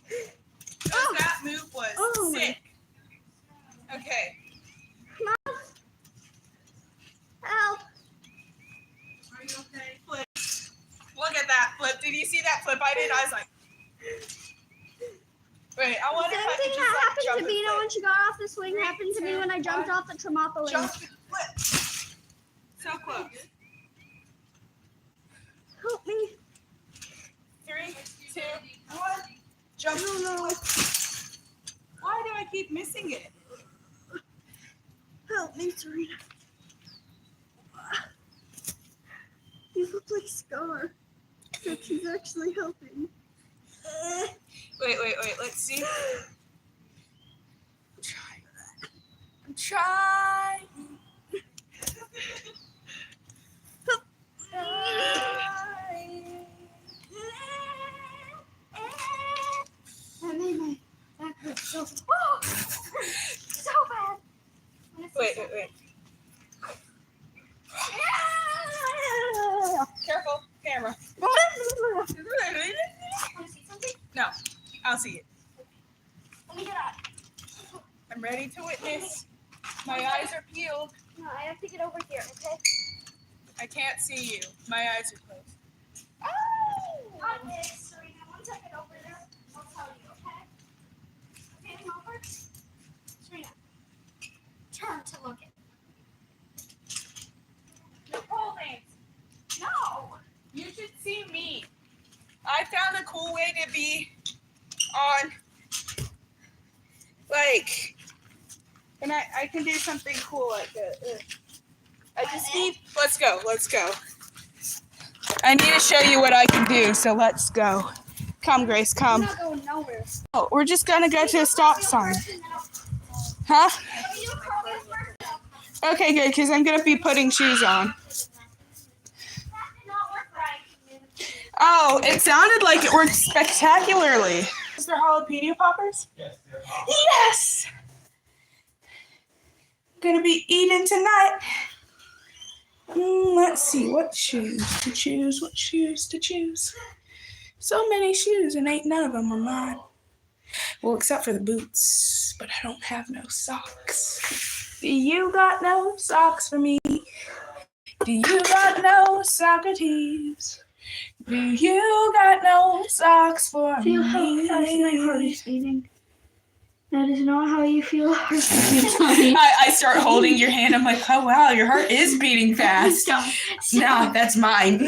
Because that move was sick. Okay. Help. Are you okay? Flip. Look at that flip. Did you see that flip I did? I was like. Wait, I wonder if I Same could thing just that like happened jump to and Vito flip. when she got off the swing happened to me when I jumped off the trampoline. Jump and flip. So close. Help me. 3, 2, 1. Jump. No. Why do I keep missing it? Help me, Serena. You look like Scar. Except she's actually helping. Wait. Let's see. I'm trying. That made my back hurt so so bad. Wait. Careful, camera. Want to see something? No, I'll see it. Let me get on. I'm ready to witness. My eyes are peeled. No, I have to get over here, okay? I can't see you. My eyes are closed. Okay, Serena, once I get over there, I'll tell you, okay? Okay, I'm over. Serena, turn to look at Nicole, Lance, No! you should see me. I found a cool way to be on, like, and I can do something cool like that. I just need, let's go. I need to show you what I can do, so let's go. Come, Grace, I'm come. not going nowhere. Oh, we're just gonna go to a stop sign. Huh? Okay, good, because I'm gonna be putting shoes on. Oh, it sounded like it worked spectacularly. Is there jalapeno poppers? Yes, they're Yes! Gonna be eating tonight. Let's see, what shoes to choose. So many shoes and ain't none of them are mine. Well, except for the boots, but I don't have no socks. Do you got no socks for me? Do you got no Socrates? Do you got no socks for Feel me? how fast my heart is beating. That is not how you feel heart beating, Tommy. I start holding your hand. I'm like, oh wow, your heart is beating fast. No, that's mine.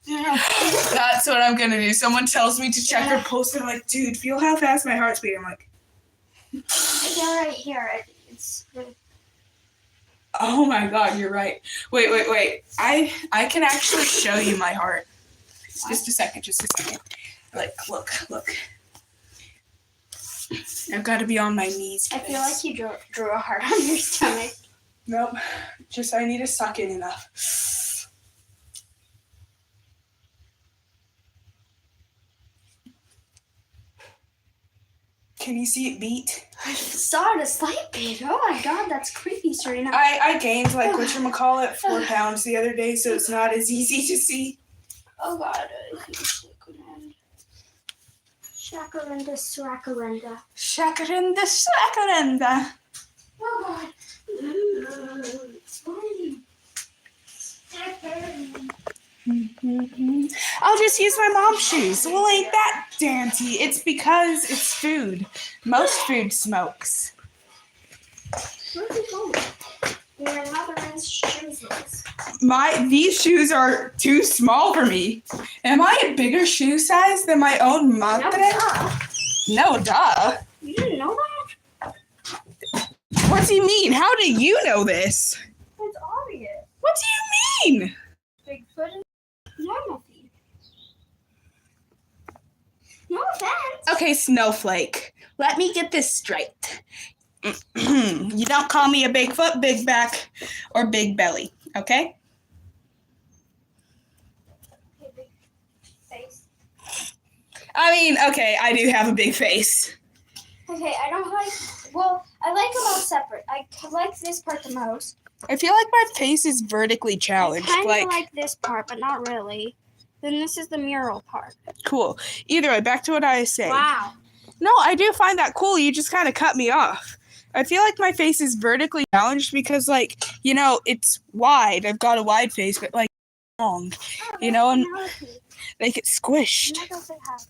That's what I'm gonna do. Someone tells me to check their pulse, and I'm like, dude, feel how fast my heart's beating. I'm like, Yeah, right here. It's oh my god, you're right. Wait. I can actually show you my heart. Just a second. Like, look. I've got to be on my knees. I feel like you drew a heart on your stomach. Nope. Just I need to suck in enough. Can you see it beat? I saw it a slight bit. Oh my god, that's creepy, Serena. I gained like whatchamacallit 4 pounds the other day, so it's not as easy to see. Oh god, Shakarinda, Swakarinda. Shakarinda. Oh god. I'll just use my mom's shoes. Well, ain't that dainty? It's because it's food. Most food smokes. Where's it going? Your mother's shoes. These shoes are too small for me. Am I a bigger shoe size than my own madre? No, duh. You didn't know that? What do you mean? How do you know this? It's obvious. What do you mean? Bigfoot and normal feet. No offense. Okay, Snowflake. Let me get this straight. You don't call me a Bigfoot, big back, or big belly, okay? Okay, big face. I mean, okay, I do have a big face. Okay, I don't like. Well, I like them all separate. I like this part the most. I feel like my face is vertically challenged. I kind Like, of like this part, but not really. Then this is the mural part. cool. Either way, back to what I was saying. Wow. No, I do find that cool. You just kind of cut me off. I feel like my face is vertically challenged because, like, you know, it's wide. I've got a wide face, but, like, long. You know, and they get squished. What does it have?